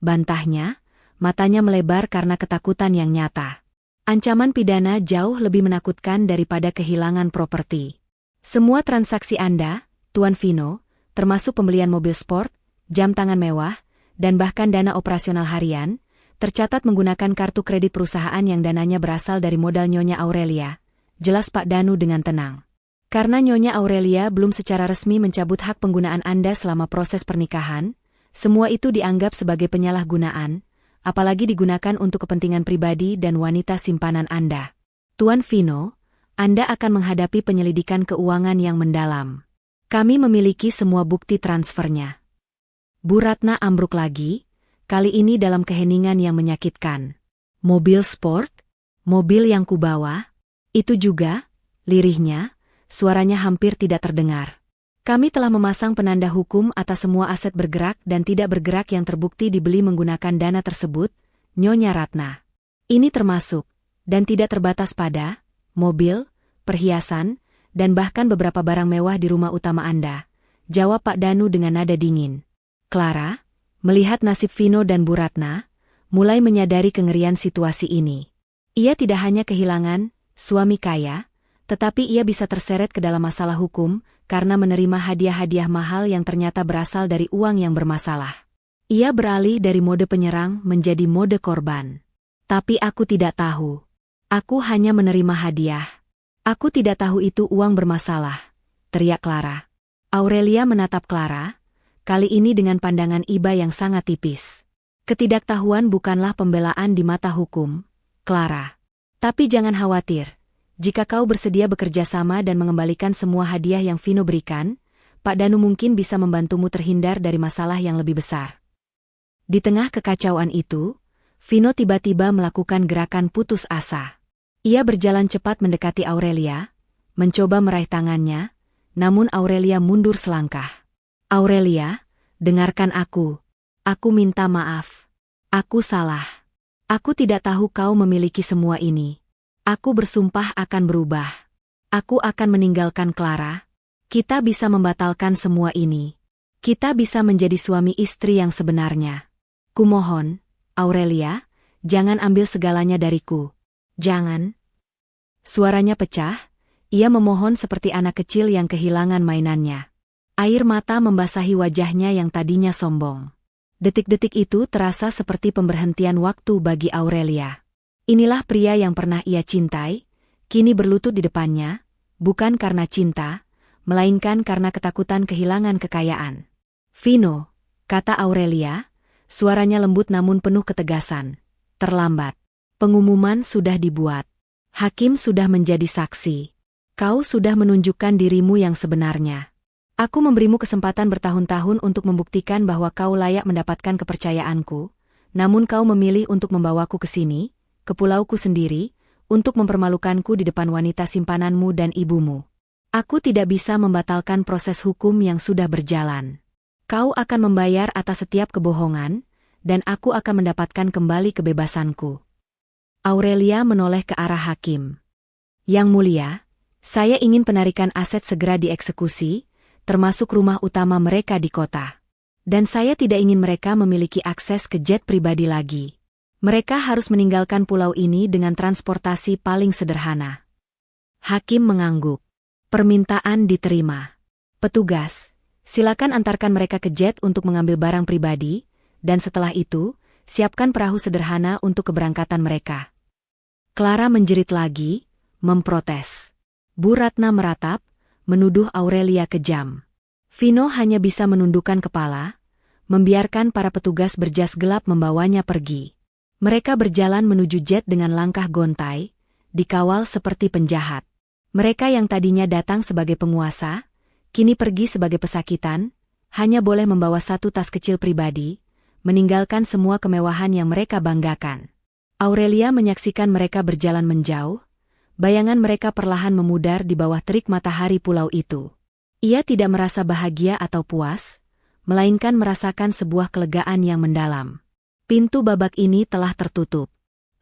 S1: Bantahnya, matanya melebar karena ketakutan yang nyata. Ancaman pidana jauh lebih menakutkan daripada kehilangan properti. Semua transaksi Anda, Tuan Vino, termasuk pembelian mobil sport, jam tangan mewah, dan bahkan dana operasional harian, tercatat menggunakan kartu kredit perusahaan yang dananya berasal dari modal Nyonya Aurelia, jelas Pak Danu dengan tenang. Karena Nyonya Aurelia belum secara resmi mencabut hak penggunaan Anda selama proses pernikahan, semua itu dianggap sebagai penyalahgunaan, apalagi digunakan untuk kepentingan pribadi dan wanita simpanan Anda. Tuan Vino, Anda akan menghadapi penyelidikan keuangan yang mendalam. Kami memiliki semua bukti transfernya. Bu Ratna ambruk lagi, kali ini dalam keheningan yang menyakitkan. Mobil sport? Mobil yang kubawa? Itu juga? Lirihnya, suaranya hampir tidak terdengar. Kami telah memasang penanda hukum atas semua aset bergerak dan tidak bergerak yang terbukti dibeli menggunakan dana tersebut, Nyonya Ratna. Ini termasuk, dan tidak terbatas pada, mobil, perhiasan, dan bahkan beberapa barang mewah di rumah utama Anda, jawab Pak Danu dengan nada dingin. Clara, melihat nasib Vino dan Bu Ratna, mulai menyadari kengerian situasi ini. Ia tidak hanya kehilangan suami kaya, tetapi ia bisa terseret ke dalam masalah hukum karena menerima hadiah-hadiah mahal yang ternyata berasal dari uang yang bermasalah. Ia beralih dari mode penyerang menjadi mode korban. Tapi aku tidak tahu. Aku hanya menerima hadiah. Aku tidak tahu itu uang bermasalah, teriak Clara. Aurelia menatap Clara, kali ini dengan pandangan iba yang sangat tipis. Ketidaktahuan bukanlah pembelaan di mata hukum, Clara. Tapi jangan khawatir, jika kau bersedia bekerja sama dan mengembalikan semua hadiah yang Vino berikan, Pak Danu mungkin bisa membantumu terhindar dari masalah yang lebih besar. Di tengah kekacauan itu, Vino tiba-tiba melakukan gerakan putus asa. Ia berjalan cepat mendekati Aurelia, mencoba meraih tangannya, namun Aurelia mundur selangkah. Aurelia, dengarkan aku. Aku minta maaf. Aku salah. Aku tidak tahu kau memiliki semua ini. Aku bersumpah akan berubah. Aku akan meninggalkan Clara. Kita bisa membatalkan semua ini. Kita bisa menjadi suami istri yang sebenarnya. Kumohon, Aurelia, jangan ambil segalanya dariku. Jangan. Suaranya pecah, ia memohon seperti anak kecil yang kehilangan mainannya. Air mata membasahi wajahnya yang tadinya sombong. Detik-detik itu terasa seperti pemberhentian waktu bagi Aurelia. Inilah pria yang pernah ia cintai, kini berlutut di depannya, bukan karena cinta, melainkan karena ketakutan kehilangan kekayaan. "Vino," kata Aurelia, suaranya lembut namun penuh ketegasan. "Terlambat. Pengumuman sudah dibuat. Hakim sudah menjadi saksi. Kau sudah menunjukkan dirimu yang sebenarnya. Aku memberimu kesempatan bertahun-tahun untuk membuktikan bahwa kau layak mendapatkan kepercayaanku, namun kau memilih untuk membawaku ke sini, ke pulauku sendiri, untuk mempermalukanku di depan wanita simpananmu dan ibumu. Aku tidak bisa membatalkan proses hukum yang sudah berjalan. Kau akan membayar atas setiap kebohongan, dan aku akan mendapatkan kembali kebebasanku." Aurelia menoleh ke arah hakim. "Yang mulia, saya ingin penarikan aset segera dieksekusi, termasuk rumah utama mereka di kota. Dan saya tidak ingin mereka memiliki akses ke jet pribadi lagi. Mereka harus meninggalkan pulau ini dengan transportasi paling sederhana." Hakim mengangguk. "Permintaan diterima. Petugas, silakan antarkan mereka ke jet untuk mengambil barang pribadi, dan setelah itu, siapkan perahu sederhana untuk keberangkatan mereka." Clara menjerit lagi, memprotes. Bu Ratna meratap, menuduh Aurelia kejam. Vino hanya bisa menundukkan kepala, membiarkan para petugas berjas gelap membawanya pergi. Mereka berjalan menuju jet dengan langkah gontai, dikawal seperti penjahat. Mereka yang tadinya datang sebagai penguasa, kini pergi sebagai pesakitan, hanya boleh membawa satu tas kecil pribadi, meninggalkan semua kemewahan yang mereka banggakan. Aurelia menyaksikan mereka berjalan menjauh, bayangan mereka perlahan memudar di bawah terik matahari pulau itu. Ia tidak merasa bahagia atau puas, melainkan merasakan sebuah kelegaan yang mendalam. Pintu babak ini telah tertutup.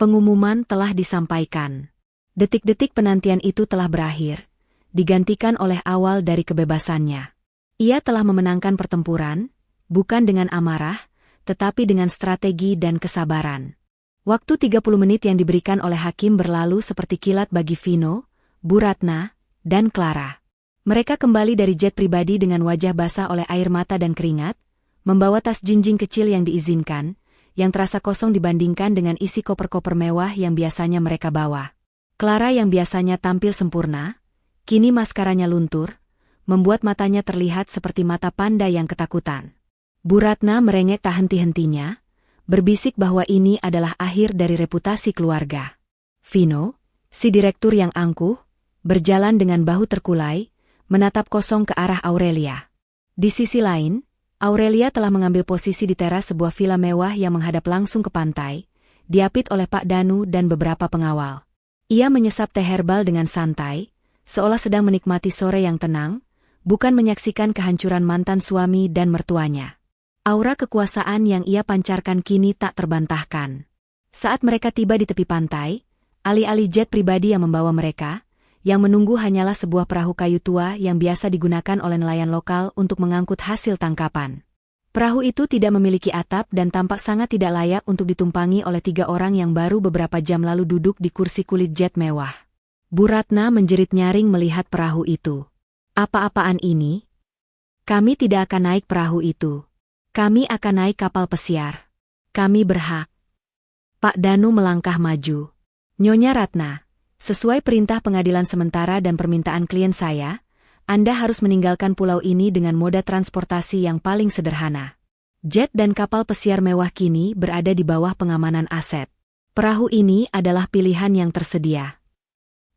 S1: Pengumuman telah disampaikan. Detik-detik penantian itu telah berakhir, digantikan oleh awal dari kebebasannya. Ia telah memenangkan pertempuran, bukan dengan amarah, tetapi dengan strategi dan kesabaran. Waktu 30 menit yang diberikan oleh hakim berlalu seperti kilat bagi Vino, Bu Ratna, dan Clara. Mereka kembali dari jet pribadi dengan wajah basah oleh air mata dan keringat, membawa tas jinjing kecil yang diizinkan, yang terasa kosong dibandingkan dengan isi koper-koper mewah yang biasanya mereka bawa. Clara yang biasanya tampil sempurna, kini maskaranya luntur, membuat matanya terlihat seperti mata panda yang ketakutan. Bu Ratna merengek tak henti-hentinya, berbisik bahwa ini adalah akhir dari reputasi keluarga. Vino, si direktur yang angkuh, berjalan dengan bahu terkulai, menatap kosong ke arah Aurelia. Di sisi lain, Aurelia telah mengambil posisi di teras sebuah villa mewah yang menghadap langsung ke pantai, diapit oleh Pak Danu dan beberapa pengawal. Ia menyesap teh herbal dengan santai, seolah sedang menikmati sore yang tenang, bukan menyaksikan kehancuran mantan suami dan mertuanya. Aura kekuasaan yang ia pancarkan kini tak terbantahkan. Saat mereka tiba di tepi pantai, alih-alih jet pribadi yang membawa mereka, yang menunggu hanyalah sebuah perahu kayu tua yang biasa digunakan oleh nelayan lokal untuk mengangkut hasil tangkapan. Perahu itu tidak memiliki atap dan tampak sangat tidak layak untuk ditumpangi oleh 3 orang yang baru beberapa jam lalu duduk di kursi kulit jet mewah. Bu Ratna menjerit nyaring melihat perahu itu. "Apa-apaan ini? Kami tidak akan naik perahu itu. Kami akan naik kapal pesiar. Kami berhak." Pak Danu melangkah maju. "Nyonya Ratna, sesuai perintah pengadilan sementara dan permintaan klien saya, Anda harus meninggalkan pulau ini dengan moda transportasi yang paling sederhana. Jet dan kapal pesiar mewah kini berada di bawah pengamanan aset. Perahu ini adalah pilihan yang tersedia."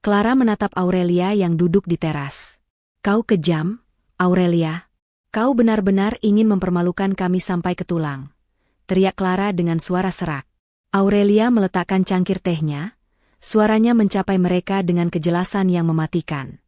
S1: Clara menatap Aurelia yang duduk di teras. "Kau kejam, Aurelia. Kau benar-benar ingin mempermalukan kami sampai ke tulang," teriak Clara dengan suara serak. Aurelia meletakkan cangkir tehnya, suaranya mencapai mereka dengan kejelasan yang mematikan.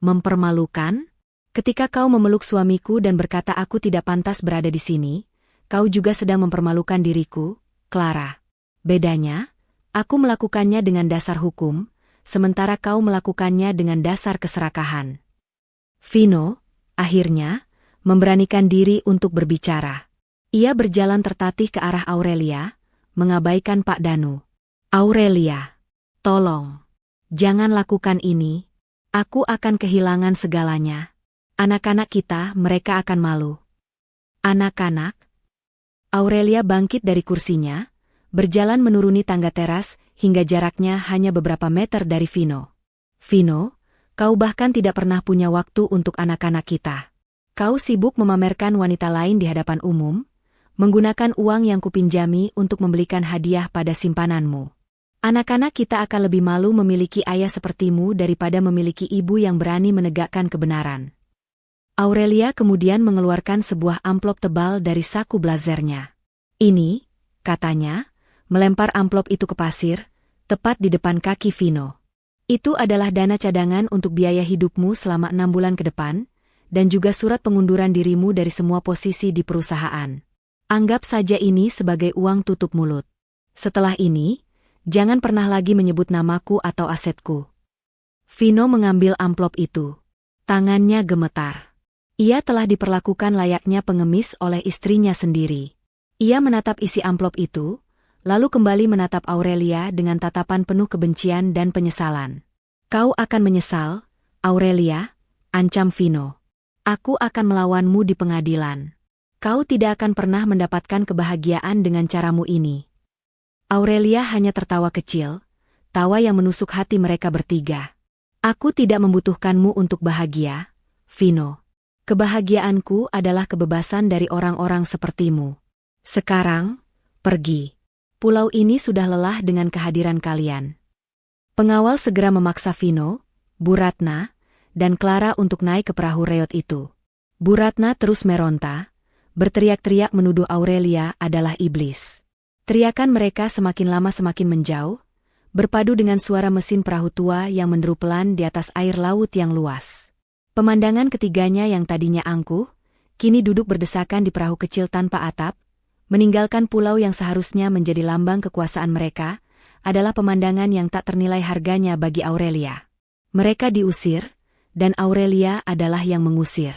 S1: "Mempermalukan? Ketika kau memeluk suamiku dan berkata aku tidak pantas berada di sini, kau juga sedang mempermalukan diriku, Clara. Bedanya, aku melakukannya dengan dasar hukum, sementara kau melakukannya dengan dasar keserakahan." Vino, akhirnya, memberanikan diri untuk berbicara. Ia berjalan tertatih ke arah Aurelia, mengabaikan Pak Danu. "Aurelia, tolong, jangan lakukan ini. Aku akan kehilangan segalanya. Anak-anak kita, mereka akan malu." "Anak-anak?" Aurelia bangkit dari kursinya, berjalan menuruni tangga teras hingga jaraknya hanya beberapa meter dari Vino. Vino, kau bahkan tidak pernah punya waktu untuk anak-anak kita. Kau sibuk memamerkan wanita lain di hadapan umum, menggunakan uang yang kupinjami untuk membelikan hadiah pada simpananmu. Anak-anak kita akan lebih malu memiliki ayah sepertimu daripada memiliki ibu yang berani menegakkan kebenaran. Aurelia kemudian mengeluarkan sebuah amplop tebal dari saku blazernya. Ini, katanya, melempar amplop itu ke pasir, tepat di depan kaki Vino. Itu adalah dana cadangan untuk biaya hidupmu selama 6 bulan ke depan, dan juga surat pengunduran dirimu dari semua posisi di perusahaan. Anggap saja ini sebagai uang tutup mulut. Setelah ini, jangan pernah lagi menyebut namaku atau asetku. Vino mengambil amplop itu. Tangannya gemetar. Ia telah diperlakukan layaknya pengemis oleh istrinya sendiri. Ia menatap isi amplop itu, lalu kembali menatap Aurelia dengan tatapan penuh kebencian dan penyesalan. Kau akan menyesal, Aurelia, ancam Vino. Aku akan melawanmu di pengadilan. Kau tidak akan pernah mendapatkan kebahagiaan dengan caramu ini. Aurelia hanya tertawa kecil, tawa yang menusuk hati mereka bertiga. Aku tidak membutuhkanmu untuk bahagia, Vino. Kebahagiaanku adalah kebebasan dari orang-orang sepertimu. Sekarang, pergi. Pulau ini sudah lelah dengan kehadiran kalian. Pengawal segera memaksa Vino, Bu Ratna, dan Clara untuk naik ke perahu reot itu. Bu Ratna terus meronta, berteriak-teriak menuduh Aurelia adalah iblis. Teriakan mereka semakin lama semakin menjauh, berpadu dengan suara mesin perahu tua yang menderu pelan di atas air laut yang luas. Pemandangan ketiganya yang tadinya angkuh, kini duduk berdesakan di perahu kecil tanpa atap, meninggalkan pulau yang seharusnya menjadi lambang kekuasaan mereka, adalah pemandangan yang tak ternilai harganya bagi Aurelia. Mereka diusir, dan Aurelia adalah yang mengusir.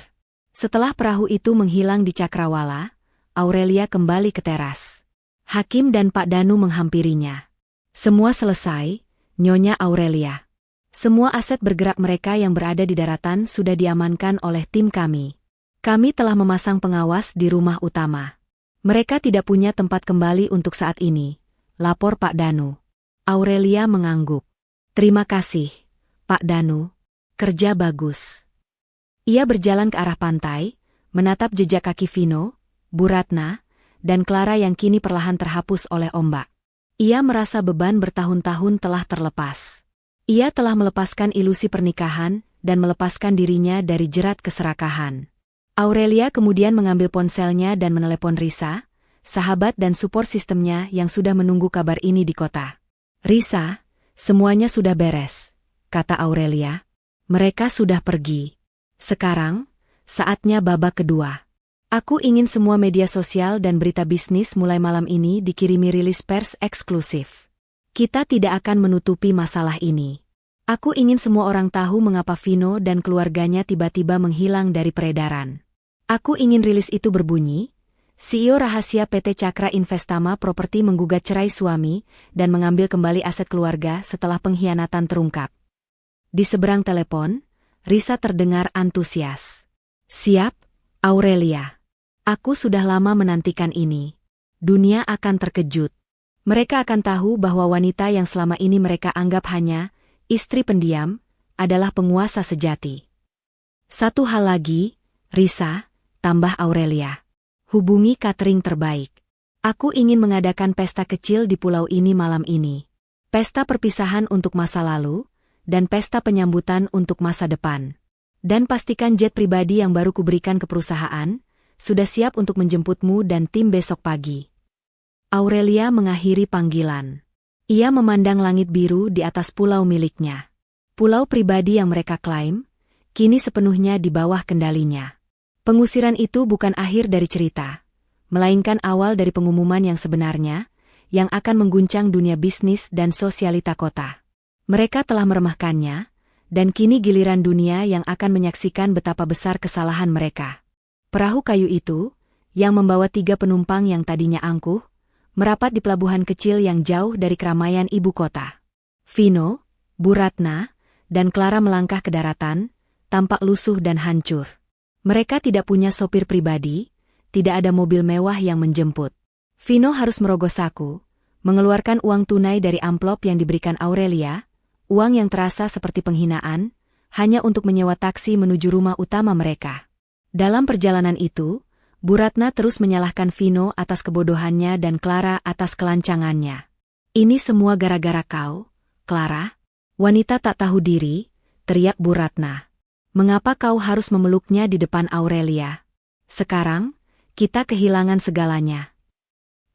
S1: Setelah perahu itu menghilang di cakrawala, Aurelia kembali ke teras. Hakim dan Pak Danu menghampirinya. Semua selesai, Nyonya Aurelia. Semua aset bergerak mereka yang berada di daratan sudah diamankan oleh tim kami. Kami telah memasang pengawas di rumah utama. Mereka tidak punya tempat kembali untuk saat ini, lapor Pak Danu. Aurelia mengangguk. Terima kasih, Pak Danu. Kerja bagus. Ia berjalan ke arah pantai, menatap jejak kaki Vino, Bu Ratna, dan Clara yang kini perlahan terhapus oleh ombak. Ia merasa beban bertahun-tahun telah terlepas. Ia telah melepaskan ilusi pernikahan dan melepaskan dirinya dari jerat keserakahan. Aurelia kemudian mengambil ponselnya dan menelepon Risa, sahabat dan support sistemnya yang sudah menunggu kabar ini di kota. Risa, semuanya sudah beres, kata Aurelia. Mereka sudah pergi. Sekarang, saatnya babak kedua. Aku ingin semua media sosial dan berita bisnis mulai malam ini dikirimi rilis pers eksklusif. Kita tidak akan menutupi masalah ini. Aku ingin semua orang tahu mengapa Vino dan keluarganya tiba-tiba menghilang dari peredaran. Aku ingin rilis itu berbunyi, CEO rahasia PT Cakra Investama Properti menggugat cerai suami dan mengambil kembali aset keluarga setelah pengkhianatan terungkap. Di seberang telepon, Risa terdengar antusias. Siap, Aurelia. Aku sudah lama menantikan ini. Dunia akan terkejut. Mereka akan tahu bahwa wanita yang selama ini mereka anggap hanya istri pendiam adalah penguasa sejati. Satu hal lagi, Risa, tambah Aurelia. Hubungi catering terbaik. Aku ingin mengadakan pesta kecil di pulau ini malam ini. Pesta perpisahan untuk masa lalu, dan pesta penyambutan untuk masa depan. Dan pastikan jet pribadi yang baru kuberikan ke perusahaan, sudah siap untuk menjemputmu dan tim besok pagi. Aurelia mengakhiri panggilan. Ia memandang langit biru di atas pulau miliknya. Pulau pribadi yang mereka klaim, kini sepenuhnya di bawah kendalinya. Pengusiran itu bukan akhir dari cerita, melainkan awal dari pengumuman yang sebenarnya, yang akan mengguncang dunia bisnis dan sosialita kota. Mereka telah meremehkannya, dan kini giliran dunia yang akan menyaksikan betapa besar kesalahan mereka. Perahu kayu itu, yang membawa 3 penumpang yang tadinya angkuh, merapat di pelabuhan kecil yang jauh dari keramaian ibu kota. Vino, Bu Ratna, dan Clara melangkah ke daratan, tampak lusuh dan hancur. Mereka tidak punya sopir pribadi, tidak ada mobil mewah yang menjemput. Vino harus merogoh saku, mengeluarkan uang tunai dari amplop yang diberikan Aurelia, uang yang terasa seperti penghinaan, hanya untuk menyewa taksi menuju rumah utama mereka. Dalam perjalanan itu, Bu Ratna terus menyalahkan Vino atas kebodohannya dan Clara atas kelancangannya. "Ini semua gara-gara kau, Clara." Wanita tak tahu diri, teriak Bu Ratna. "Mengapa kau harus memeluknya di depan Aurelia? Sekarang, kita kehilangan segalanya."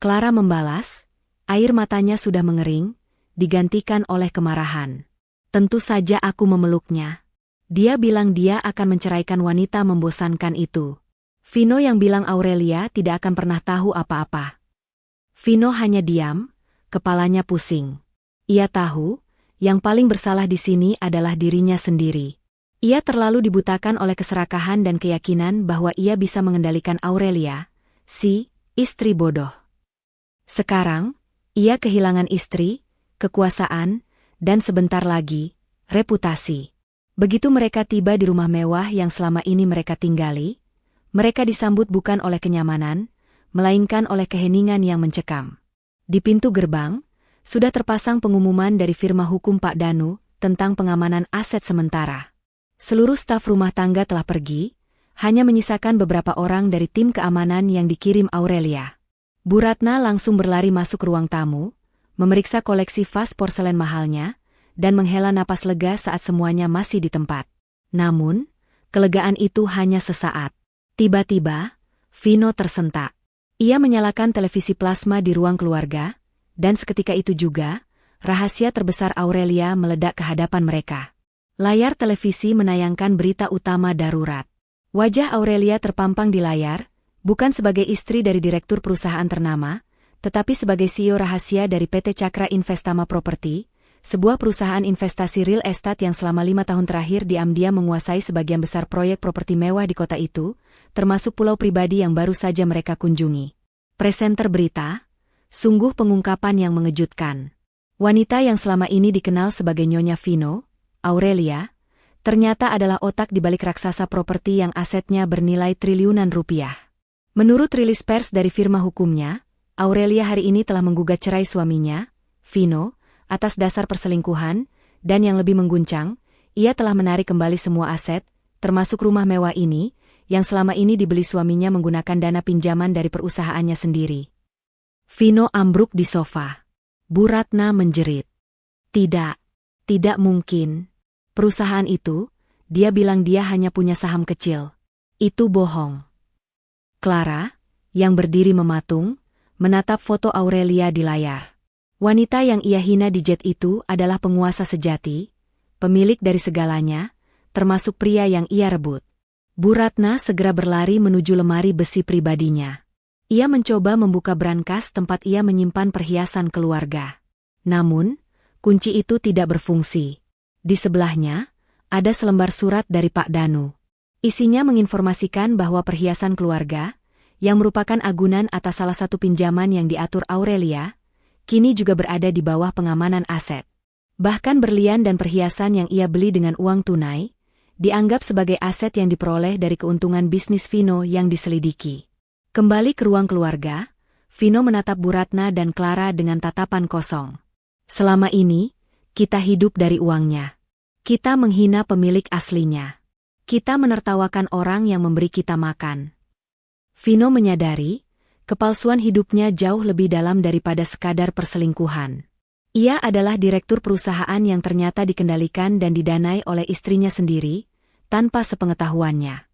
S1: Clara membalas, air matanya sudah mengering, digantikan oleh kemarahan. "Tentu saja aku memeluknya. Dia bilang dia akan menceraikan wanita membosankan itu. Vino yang bilang Aurelia tidak akan pernah tahu apa-apa." Vino hanya diam, kepalanya pusing. Ia tahu, yang paling bersalah di sini adalah dirinya sendiri. Ia terlalu dibutakan oleh keserakahan dan keyakinan bahwa ia bisa mengendalikan Aurelia, si istri bodoh. Sekarang, ia kehilangan istri, kekuasaan, dan sebentar lagi, reputasi. Begitu mereka tiba di rumah mewah yang selama ini mereka tinggali, mereka disambut bukan oleh kenyamanan, melainkan oleh keheningan yang mencekam. Di pintu gerbang, sudah terpasang pengumuman dari firma hukum Pak Danu tentang pengamanan aset sementara. Seluruh staf rumah tangga telah pergi, hanya menyisakan beberapa orang dari tim keamanan yang dikirim Aurelia. Bu Ratna langsung berlari masuk ke ruang tamu, memeriksa koleksi vas porselen mahalnya, dan menghela napas lega saat semuanya masih di tempat. Namun, kelegaan itu hanya sesaat. Tiba-tiba, Vino tersentak. Ia menyalakan televisi plasma di ruang keluarga, dan seketika itu juga, rahasia terbesar Aurelia meledak ke hadapan mereka. Layar televisi menayangkan berita utama darurat. Wajah Aurelia terpampang di layar, bukan sebagai istri dari direktur perusahaan ternama, tetapi sebagai CEO rahasia dari PT Cakra Investama Property, sebuah perusahaan investasi real estate yang selama 5 tahun terakhir diam-diam menguasai sebagian besar proyek properti mewah di kota itu, termasuk pulau pribadi yang baru saja mereka kunjungi. Presenter berita, sungguh pengungkapan yang mengejutkan. Wanita yang selama ini dikenal sebagai Nyonya Vino, Aurelia, ternyata adalah otak di balik raksasa properti yang asetnya bernilai triliunan rupiah. Menurut rilis pers dari firma hukumnya, Aurelia hari ini telah menggugat cerai suaminya, Vino, atas dasar perselingkuhan, dan yang lebih mengguncang, ia telah menarik kembali semua aset, termasuk rumah mewah ini, yang selama ini dibeli suaminya menggunakan dana pinjaman dari perusahaannya sendiri. Vino ambruk di sofa. Bu Ratna menjerit. Tidak mungkin. Perusahaan itu, dia bilang dia hanya punya saham kecil. Itu bohong. Clara, yang berdiri mematung, menatap foto Aurelia di layar. Wanita yang ia hina di jet itu adalah penguasa sejati, pemilik dari segalanya, termasuk pria yang ia rebut. Bu Ratna segera berlari menuju lemari besi pribadinya. Ia mencoba membuka brankas tempat ia menyimpan perhiasan keluarga. Namun, kunci itu tidak berfungsi. Di sebelahnya, ada selembar surat dari Pak Danu. Isinya menginformasikan bahwa perhiasan keluarga, yang merupakan agunan atas salah satu pinjaman yang diatur Aurelia, kini juga berada di bawah pengamanan aset. Bahkan berlian dan perhiasan yang ia beli dengan uang tunai, dianggap sebagai aset yang diperoleh dari keuntungan bisnis Vino yang diselidiki. Kembali ke ruang keluarga, Vino menatap Bu Ratna dan Clara dengan tatapan kosong. "Selama ini, kita hidup dari uangnya. Kita menghina pemilik aslinya. Kita menertawakan orang yang memberi kita makan." Vino menyadari, kepalsuan hidupnya jauh lebih dalam daripada sekadar perselingkuhan. Ia adalah direktur perusahaan yang ternyata dikendalikan dan didanai oleh istrinya sendiri, tanpa sepengetahuannya.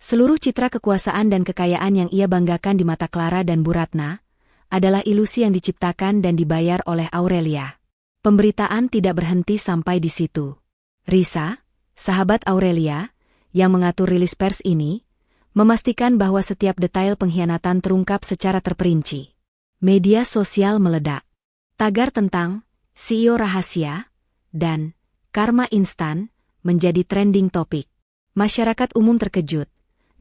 S1: Seluruh citra kekuasaan dan kekayaan yang ia banggakan di mata Clara dan Bu Ratna, adalah ilusi yang diciptakan dan dibayar oleh Aurelia. Pemberitaan tidak berhenti sampai di situ. Risa, sahabat Aurelia, yang mengatur rilis pers ini, memastikan bahwa setiap detail pengkhianatan terungkap secara terperinci. Media sosial meledak. Tagar tentang CEO rahasia dan karma instan menjadi trending topik. Masyarakat umum terkejut,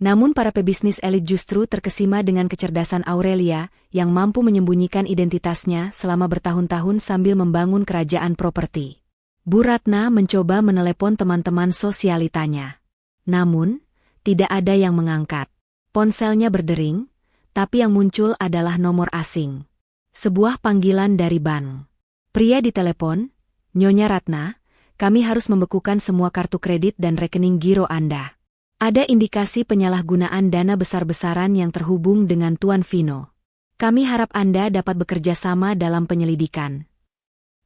S1: namun para pebisnis elit justru terkesima dengan kecerdasan Aurelia yang mampu menyembunyikan identitasnya selama bertahun-tahun sambil membangun kerajaan properti. Bu Ratna mencoba menelepon teman-teman sosialitanya. Namun, tidak ada yang mengangkat. Ponselnya berdering, tapi yang muncul adalah nomor asing. Sebuah panggilan dari bank. Pria di telepon, Nyonya Ratna, kami harus membekukan semua kartu kredit dan rekening giro Anda. Ada indikasi penyalahgunaan dana besar-besaran yang terhubung dengan Tuan Vino. Kami harap Anda dapat bekerja sama dalam penyelidikan.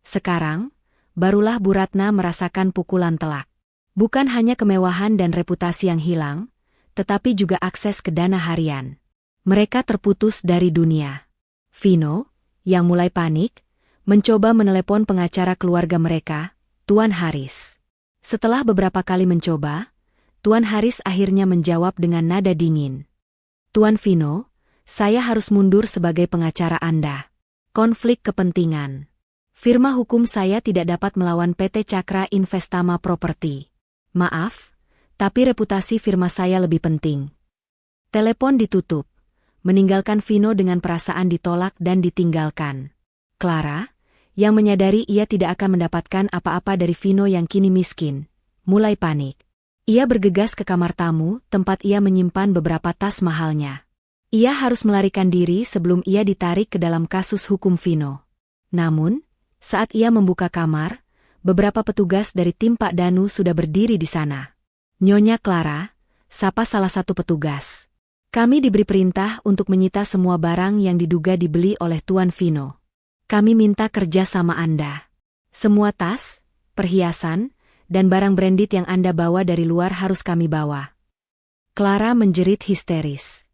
S1: Sekarang, barulah Bu Ratna merasakan pukulan telak. Bukan hanya kemewahan dan reputasi yang hilang, tetapi juga akses ke dana harian. Mereka terputus dari dunia. Vino, yang mulai panik, mencoba menelepon pengacara keluarga mereka, Tuan Haris. Setelah beberapa kali mencoba, Tuan Haris akhirnya menjawab dengan nada dingin. Tuan Vino, saya harus mundur sebagai pengacara Anda. Konflik kepentingan. Firma hukum saya tidak dapat melawan PT Cakra Investama Property. Maaf, tapi reputasi firma saya lebih penting. Telepon ditutup, meninggalkan Vino dengan perasaan ditolak dan ditinggalkan. Clara, yang menyadari ia tidak akan mendapatkan apa-apa dari Vino yang kini miskin, mulai panik. Ia bergegas ke kamar tamu, tempat ia menyimpan beberapa tas mahalnya. Ia harus melarikan diri sebelum ia ditarik ke dalam kasus hukum Vino. Namun, saat ia membuka kamar, beberapa petugas dari tim Pak Danu sudah berdiri di sana. Nyonya Clara, sapa salah satu petugas. Kami diberi perintah untuk menyita semua barang yang diduga dibeli oleh Tuan Vino. Kami minta kerja sama Anda. Semua tas, perhiasan, dan barang branded yang Anda bawa dari luar harus kami bawa. Clara menjerit histeris.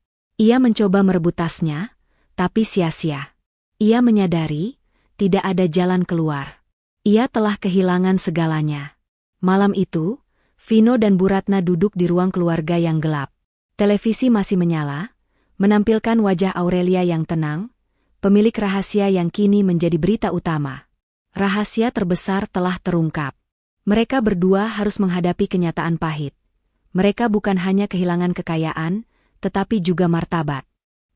S1: Ia mencoba merebut tasnya, tapi sia-sia. Ia menyadari, tidak ada jalan keluar. Ia telah kehilangan segalanya. Malam itu, Vino dan Bu Ratna duduk di ruang keluarga yang gelap. Televisi masih menyala, menampilkan wajah Aurelia yang tenang, pemilik rahasia yang kini menjadi berita utama. Rahasia terbesar telah terungkap. Mereka berdua harus menghadapi kenyataan pahit. Mereka bukan hanya kehilangan kekayaan, tetapi juga martabat.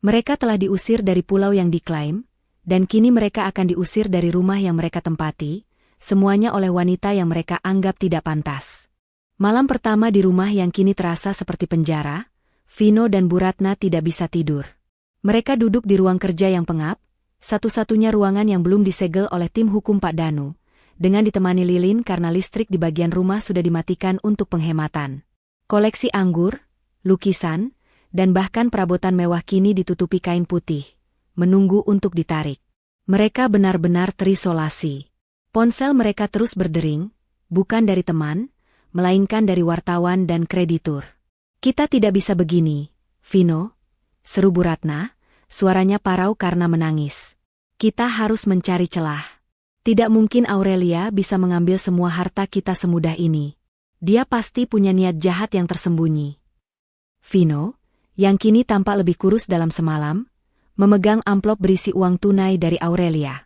S1: Mereka telah diusir dari pulau yang diklaim, dan kini mereka akan diusir dari rumah yang mereka tempati, semuanya oleh wanita yang mereka anggap tidak pantas. Malam pertama di rumah yang kini terasa seperti penjara, Vino dan Bu Ratna tidak bisa tidur. Mereka duduk di ruang kerja yang pengap, satu-satunya ruangan yang belum disegel oleh tim hukum Pak Danu, dengan ditemani lilin karena listrik di bagian rumah sudah dimatikan untuk penghematan. Koleksi anggur, lukisan, dan bahkan perabotan mewah kini ditutupi kain putih, menunggu untuk ditarik. Mereka benar-benar terisolasi. Ponsel mereka terus berdering, bukan dari teman, melainkan dari wartawan dan kreditur. Kita tidak bisa begini, Vino, seru Bu Ratna, suaranya parau karena menangis. Kita harus mencari celah. Tidak mungkin Aurelia bisa mengambil semua harta kita semudah ini. Dia pasti punya niat jahat yang tersembunyi. Vino, yang kini tampak lebih kurus dalam semalam, memegang amplop berisi uang tunai dari Aurelia.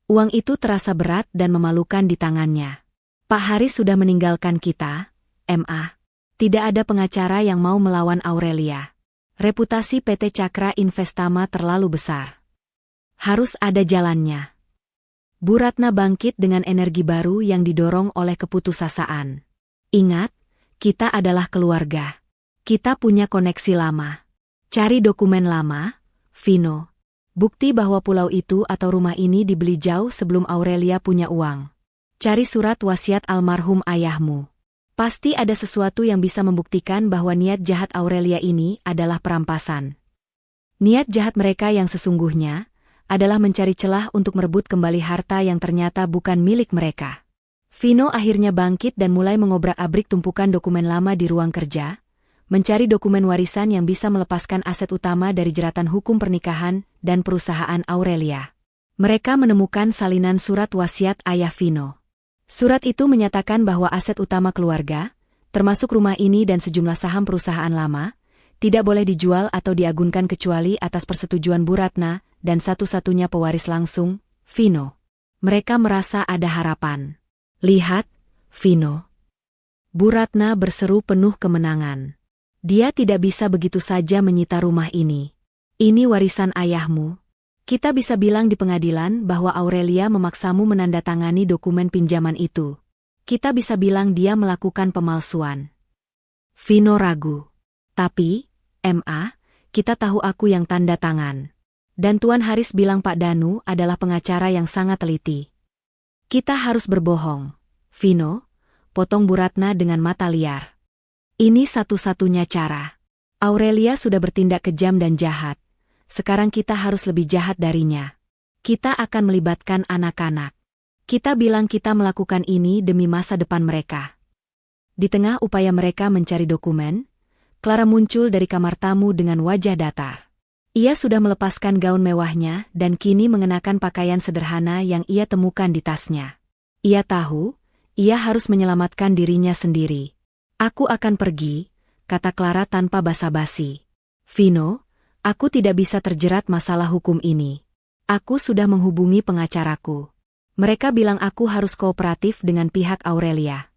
S1: Uang itu terasa berat dan memalukan di tangannya. Pak Haris sudah meninggalkan kita, MA. Tidak ada pengacara yang mau melawan Aurelia. Reputasi PT Cakra Investama terlalu besar. Harus ada jalannya. Bu Ratna bangkit dengan energi baru yang didorong oleh keputusasaan. Ingat, kita adalah keluarga. Kita punya koneksi lama. Cari dokumen lama, Vino. Bukti bahwa pulau itu atau rumah ini dibeli jauh sebelum Aurelia punya uang. Cari surat wasiat almarhum ayahmu. Pasti ada sesuatu yang bisa membuktikan bahwa niat jahat Aurelia ini adalah perampasan. Niat jahat mereka yang sesungguhnya adalah mencari celah untuk merebut kembali harta yang ternyata bukan milik mereka. Vino akhirnya bangkit dan mulai mengobrak-abrik tumpukan dokumen lama di ruang kerja, mencari dokumen warisan yang bisa melepaskan aset utama dari jeratan hukum pernikahan dan perusahaan Aurelia. Mereka menemukan salinan surat wasiat ayah Vino. Surat itu menyatakan bahwa aset utama keluarga, termasuk rumah ini dan sejumlah saham perusahaan lama, tidak boleh dijual atau diagunkan kecuali atas persetujuan Bu Ratna dan satu-satunya pewaris langsung, Vino. Mereka merasa ada harapan. Lihat, Vino. Bu Ratna berseru penuh kemenangan. Dia tidak bisa begitu saja menyita rumah ini. Ini warisan ayahmu. Kita bisa bilang di pengadilan bahwa Aurelia memaksamu menandatangani dokumen pinjaman itu. Kita bisa bilang dia melakukan pemalsuan. Vino ragu. Tapi, MA, kita tahu aku yang tanda tangan. Dan Tuan Haris bilang Pak Danu adalah pengacara yang sangat teliti. Kita harus berbohong. Vino, potong Bu Ratna dengan mata liar. Ini satu-satunya cara. Aurelia sudah bertindak kejam dan jahat. Sekarang kita harus lebih jahat darinya. Kita akan melibatkan anak-anak. Kita bilang kita melakukan ini demi masa depan mereka. Di tengah upaya mereka mencari dokumen, Clara muncul dari kamar tamu dengan wajah datar. Ia sudah melepaskan gaun mewahnya dan kini mengenakan pakaian sederhana yang ia temukan di tasnya. Ia tahu, ia harus menyelamatkan dirinya sendiri. Aku akan pergi, kata Clara tanpa basa-basi. Vino, aku tidak bisa terjerat masalah hukum ini. Aku sudah menghubungi pengacaraku. Mereka bilang aku harus kooperatif dengan pihak Aurelia.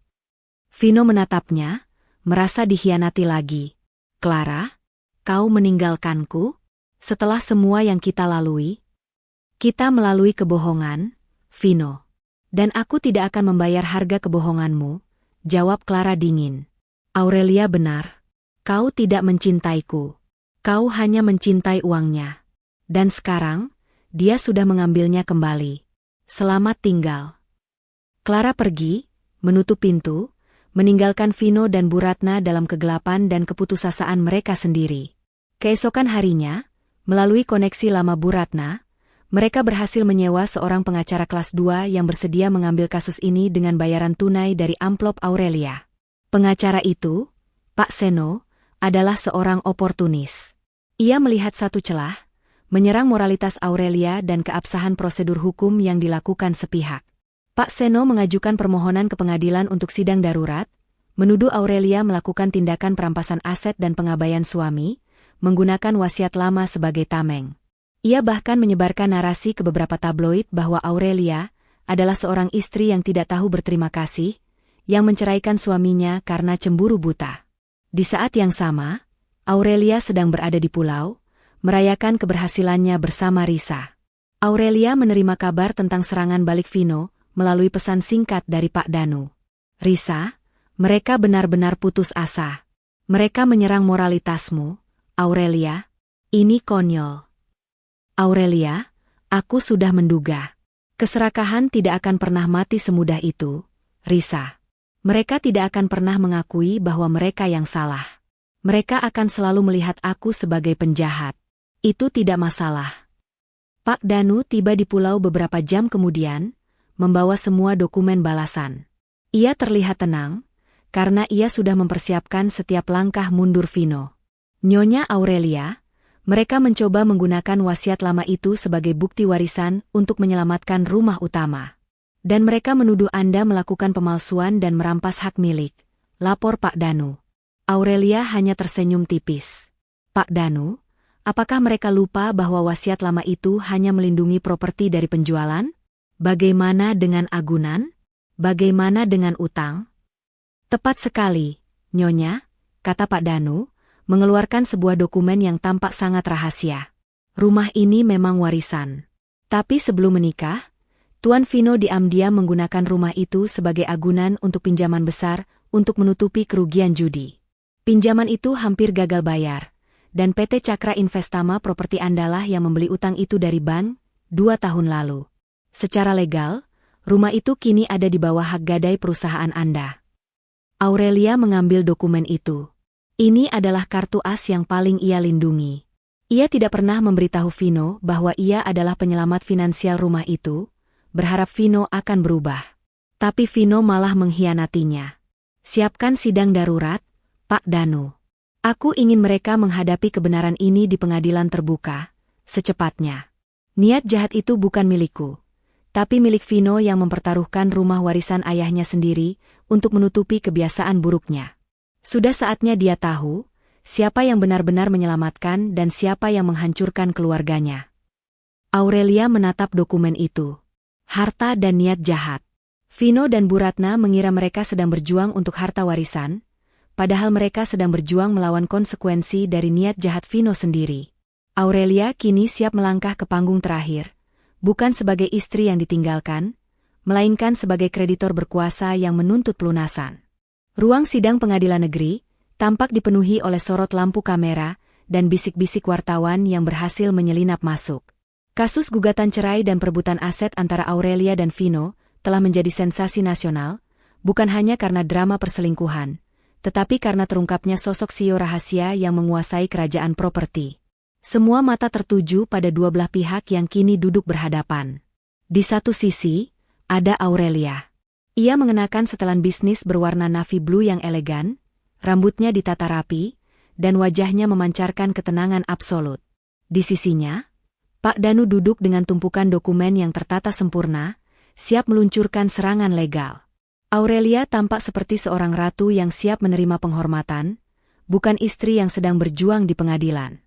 S1: Vino menatapnya, merasa dikhianati lagi. Clara, kau meninggalkanku? Setelah semua yang kita lalui? Kita melalui kebohongan, Vino. Dan aku tidak akan membayar harga kebohonganmu, jawab Clara dingin. Aurelia benar. Kau tidak mencintaiku. Kau hanya mencintai uangnya. Dan sekarang, dia sudah mengambilnya kembali. Selamat tinggal. Clara pergi, menutup pintu, meninggalkan Vino dan Bu Ratna dalam kegelapan dan keputusasaan mereka sendiri. Keesokan harinya, melalui koneksi lama Bu Ratna, mereka berhasil menyewa seorang pengacara kelas 2 yang bersedia mengambil kasus ini dengan bayaran tunai dari amplop Aurelia. Pengacara itu, Pak Seno, adalah seorang oportunis. Ia melihat satu celah, menyerang moralitas Aurelia dan keabsahan prosedur hukum yang dilakukan sepihak. Pak Seno mengajukan permohonan ke pengadilan untuk sidang darurat, menuduh Aurelia melakukan tindakan perampasan aset dan pengabaian suami, menggunakan wasiat lama sebagai tameng. Ia bahkan menyebarkan narasi ke beberapa tabloid bahwa Aurelia adalah seorang istri yang tidak tahu berterima kasih, yang menceraikan suaminya karena cemburu buta. Di saat yang sama, Aurelia sedang berada di pulau, merayakan keberhasilannya bersama Risa. Aurelia menerima kabar tentang serangan balik Vino melalui pesan singkat dari Pak Danu. Risa, mereka benar-benar putus asa. Mereka menyerang moralitasmu, Aurelia. Ini konyol. Aurelia, aku sudah menduga. Keserakahan tidak akan pernah mati semudah itu, Risa. Mereka tidak akan pernah mengakui bahwa mereka yang salah. Mereka akan selalu melihat aku sebagai penjahat. Itu tidak masalah. Pak Danu tiba di pulau beberapa jam kemudian, membawa semua dokumen balasan. Ia terlihat tenang, karena ia sudah mempersiapkan setiap langkah mundur Vino. Nyonya Aurelia, mereka mencoba menggunakan wasiat lama itu sebagai bukti warisan untuk menyelamatkan rumah utama. Dan mereka menuduh Anda melakukan pemalsuan dan merampas hak milik, lapor Pak Danu. Aurelia hanya tersenyum tipis. Pak Danu, apakah mereka lupa bahwa wasiat lama itu hanya melindungi properti dari penjualan? Bagaimana dengan agunan? Bagaimana dengan utang? Tepat sekali, Nyonya, kata Pak Danu, mengeluarkan sebuah dokumen yang tampak sangat rahasia. Rumah ini memang warisan. Tapi sebelum menikah, Tuan Vino diam-diam menggunakan rumah itu sebagai agunan untuk pinjaman besar untuk menutupi kerugian judi. Pinjaman itu hampir gagal bayar, dan PT Cakra Investama Properti Andalah yang membeli utang itu dari bank 2 tahun lalu. Secara legal, rumah itu kini ada di bawah hak gadai perusahaan Anda. Aurelia mengambil dokumen itu. Ini adalah kartu as yang paling ia lindungi. Ia tidak pernah memberitahu Vino bahwa ia adalah penyelamat finansial rumah itu, berharap Vino akan berubah. Tapi Vino malah mengkhianatinya. Siapkan sidang darurat, Pak Danu. Aku ingin mereka menghadapi kebenaran ini di pengadilan terbuka, secepatnya. Niat jahat itu bukan milikku, tapi milik Vino yang mempertaruhkan rumah warisan ayahnya sendiri untuk menutupi kebiasaan buruknya. Sudah saatnya dia tahu siapa yang benar-benar menyelamatkan dan siapa yang menghancurkan keluarganya. Aurelia menatap dokumen itu. Harta dan niat jahat. Vino dan Bu Ratna mengira mereka sedang berjuang untuk harta warisan, padahal mereka sedang berjuang melawan konsekuensi dari niat jahat Vino sendiri. Aurelia kini siap melangkah ke panggung terakhir, bukan sebagai istri yang ditinggalkan, melainkan sebagai kreditor berkuasa yang menuntut pelunasan. Ruang sidang pengadilan negeri tampak dipenuhi oleh sorot lampu kamera dan bisik-bisik wartawan yang berhasil menyelinap masuk. Kasus gugatan cerai dan perebutan aset antara Aurelia dan Vino telah menjadi sensasi nasional, bukan hanya karena drama perselingkuhan, tetapi karena terungkapnya sosok CEO rahasia yang menguasai kerajaan properti. Semua mata tertuju pada dua belah pihak yang kini duduk berhadapan. Di satu sisi, ada Aurelia. Ia mengenakan setelan bisnis berwarna navy blue yang elegan, rambutnya ditata rapi, dan wajahnya memancarkan ketenangan absolut. Di sisinya, Pak Danu duduk dengan tumpukan dokumen yang tertata sempurna, siap meluncurkan serangan legal. Aurelia tampak seperti seorang ratu yang siap menerima penghormatan, bukan istri yang sedang berjuang di pengadilan.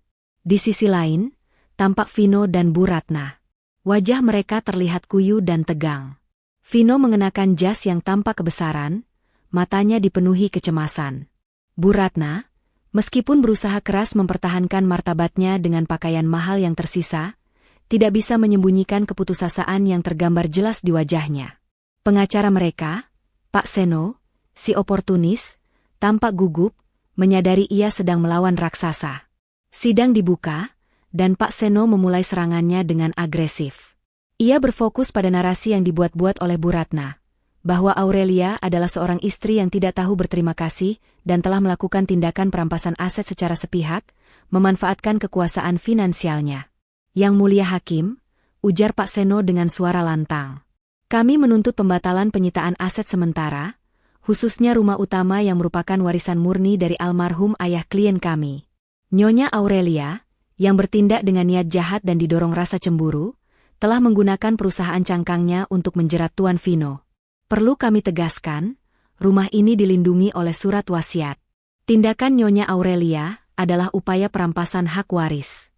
S1: Di sisi lain, tampak Vino dan Bu Ratna. Wajah mereka terlihat kuyu dan tegang. Vino mengenakan jas yang tampak kebesaran, matanya dipenuhi kecemasan. Bu Ratna, meskipun berusaha keras mempertahankan martabatnya dengan pakaian mahal yang tersisa, tidak bisa menyembunyikan keputusasaan yang tergambar jelas di wajahnya. Pengacara mereka, Pak Seno, si oportunis, tampak gugup, menyadari ia sedang melawan raksasa. Sidang dibuka, dan Pak Seno memulai serangannya dengan agresif. Ia berfokus pada narasi yang dibuat-buat oleh Bu Ratna, bahwa Aurelia adalah seorang istri yang tidak tahu berterima kasih dan telah melakukan tindakan perampasan aset secara sepihak, memanfaatkan kekuasaan finansialnya. Yang Mulia Hakim, ujar Pak Seno dengan suara lantang. Kami menuntut pembatalan penyitaan aset sementara, khususnya rumah utama yang merupakan warisan murni dari almarhum ayah klien kami. Nyonya Aurelia, yang bertindak dengan niat jahat dan didorong rasa cemburu, telah menggunakan perusahaan cangkangnya untuk menjerat Tuan Vino. Perlu kami tegaskan, rumah ini dilindungi oleh surat wasiat. Tindakan Nyonya Aurelia adalah upaya perampasan hak waris.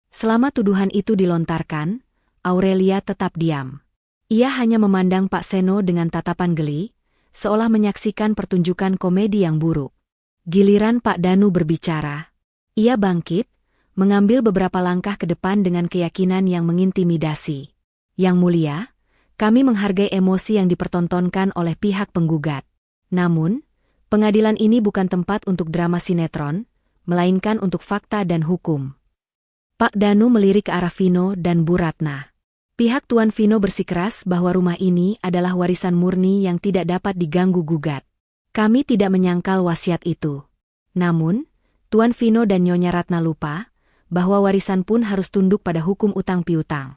S1: Selama tuduhan itu dilontarkan, Aurelia tetap diam. Ia hanya memandang Pak Seno dengan tatapan geli, seolah menyaksikan pertunjukan komedi yang buruk. Giliran Pak Danu berbicara. Ia bangkit, mengambil beberapa langkah ke depan dengan keyakinan yang mengintimidasi. Yang Mulia, kami menghargai emosi yang dipertontonkan oleh pihak penggugat. Namun, pengadilan ini bukan tempat untuk drama sinetron, melainkan untuk fakta dan hukum. Pak Danu melirik ke arah Vino dan Bu Ratna. Pihak Tuan Vino bersikeras bahwa rumah ini adalah warisan murni yang tidak dapat diganggu-gugat. Kami tidak menyangkal wasiat itu. Namun, Tuan Vino dan Nyonya Ratna lupa bahwa warisan pun harus tunduk pada hukum utang piutang.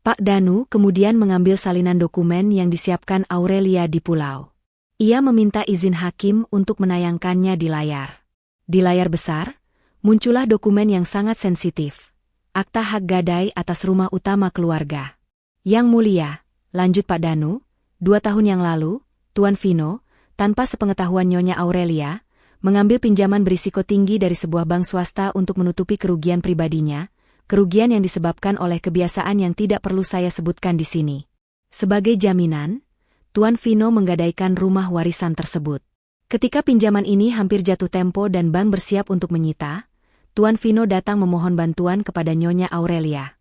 S1: Pak Danu kemudian mengambil salinan dokumen yang disiapkan Aurelia di pulau. Ia meminta izin hakim untuk menayangkannya di layar. Di layar besar, muncullah dokumen yang sangat sensitif. Akta hak gadai atas rumah utama keluarga. Yang Mulia, lanjut Pak Danu, 2 tahun yang lalu, Tuan Vino, tanpa sepengetahuan Nyonya Aurelia, mengambil pinjaman berisiko tinggi dari sebuah bank swasta untuk menutupi kerugian pribadinya, kerugian yang disebabkan oleh kebiasaan yang tidak perlu saya sebutkan di sini. Sebagai jaminan, Tuan Vino menggadaikan rumah warisan tersebut. Ketika pinjaman ini hampir jatuh tempo dan bank bersiap untuk menyita, Tuan Vino datang memohon bantuan kepada Nyonya Aurelia.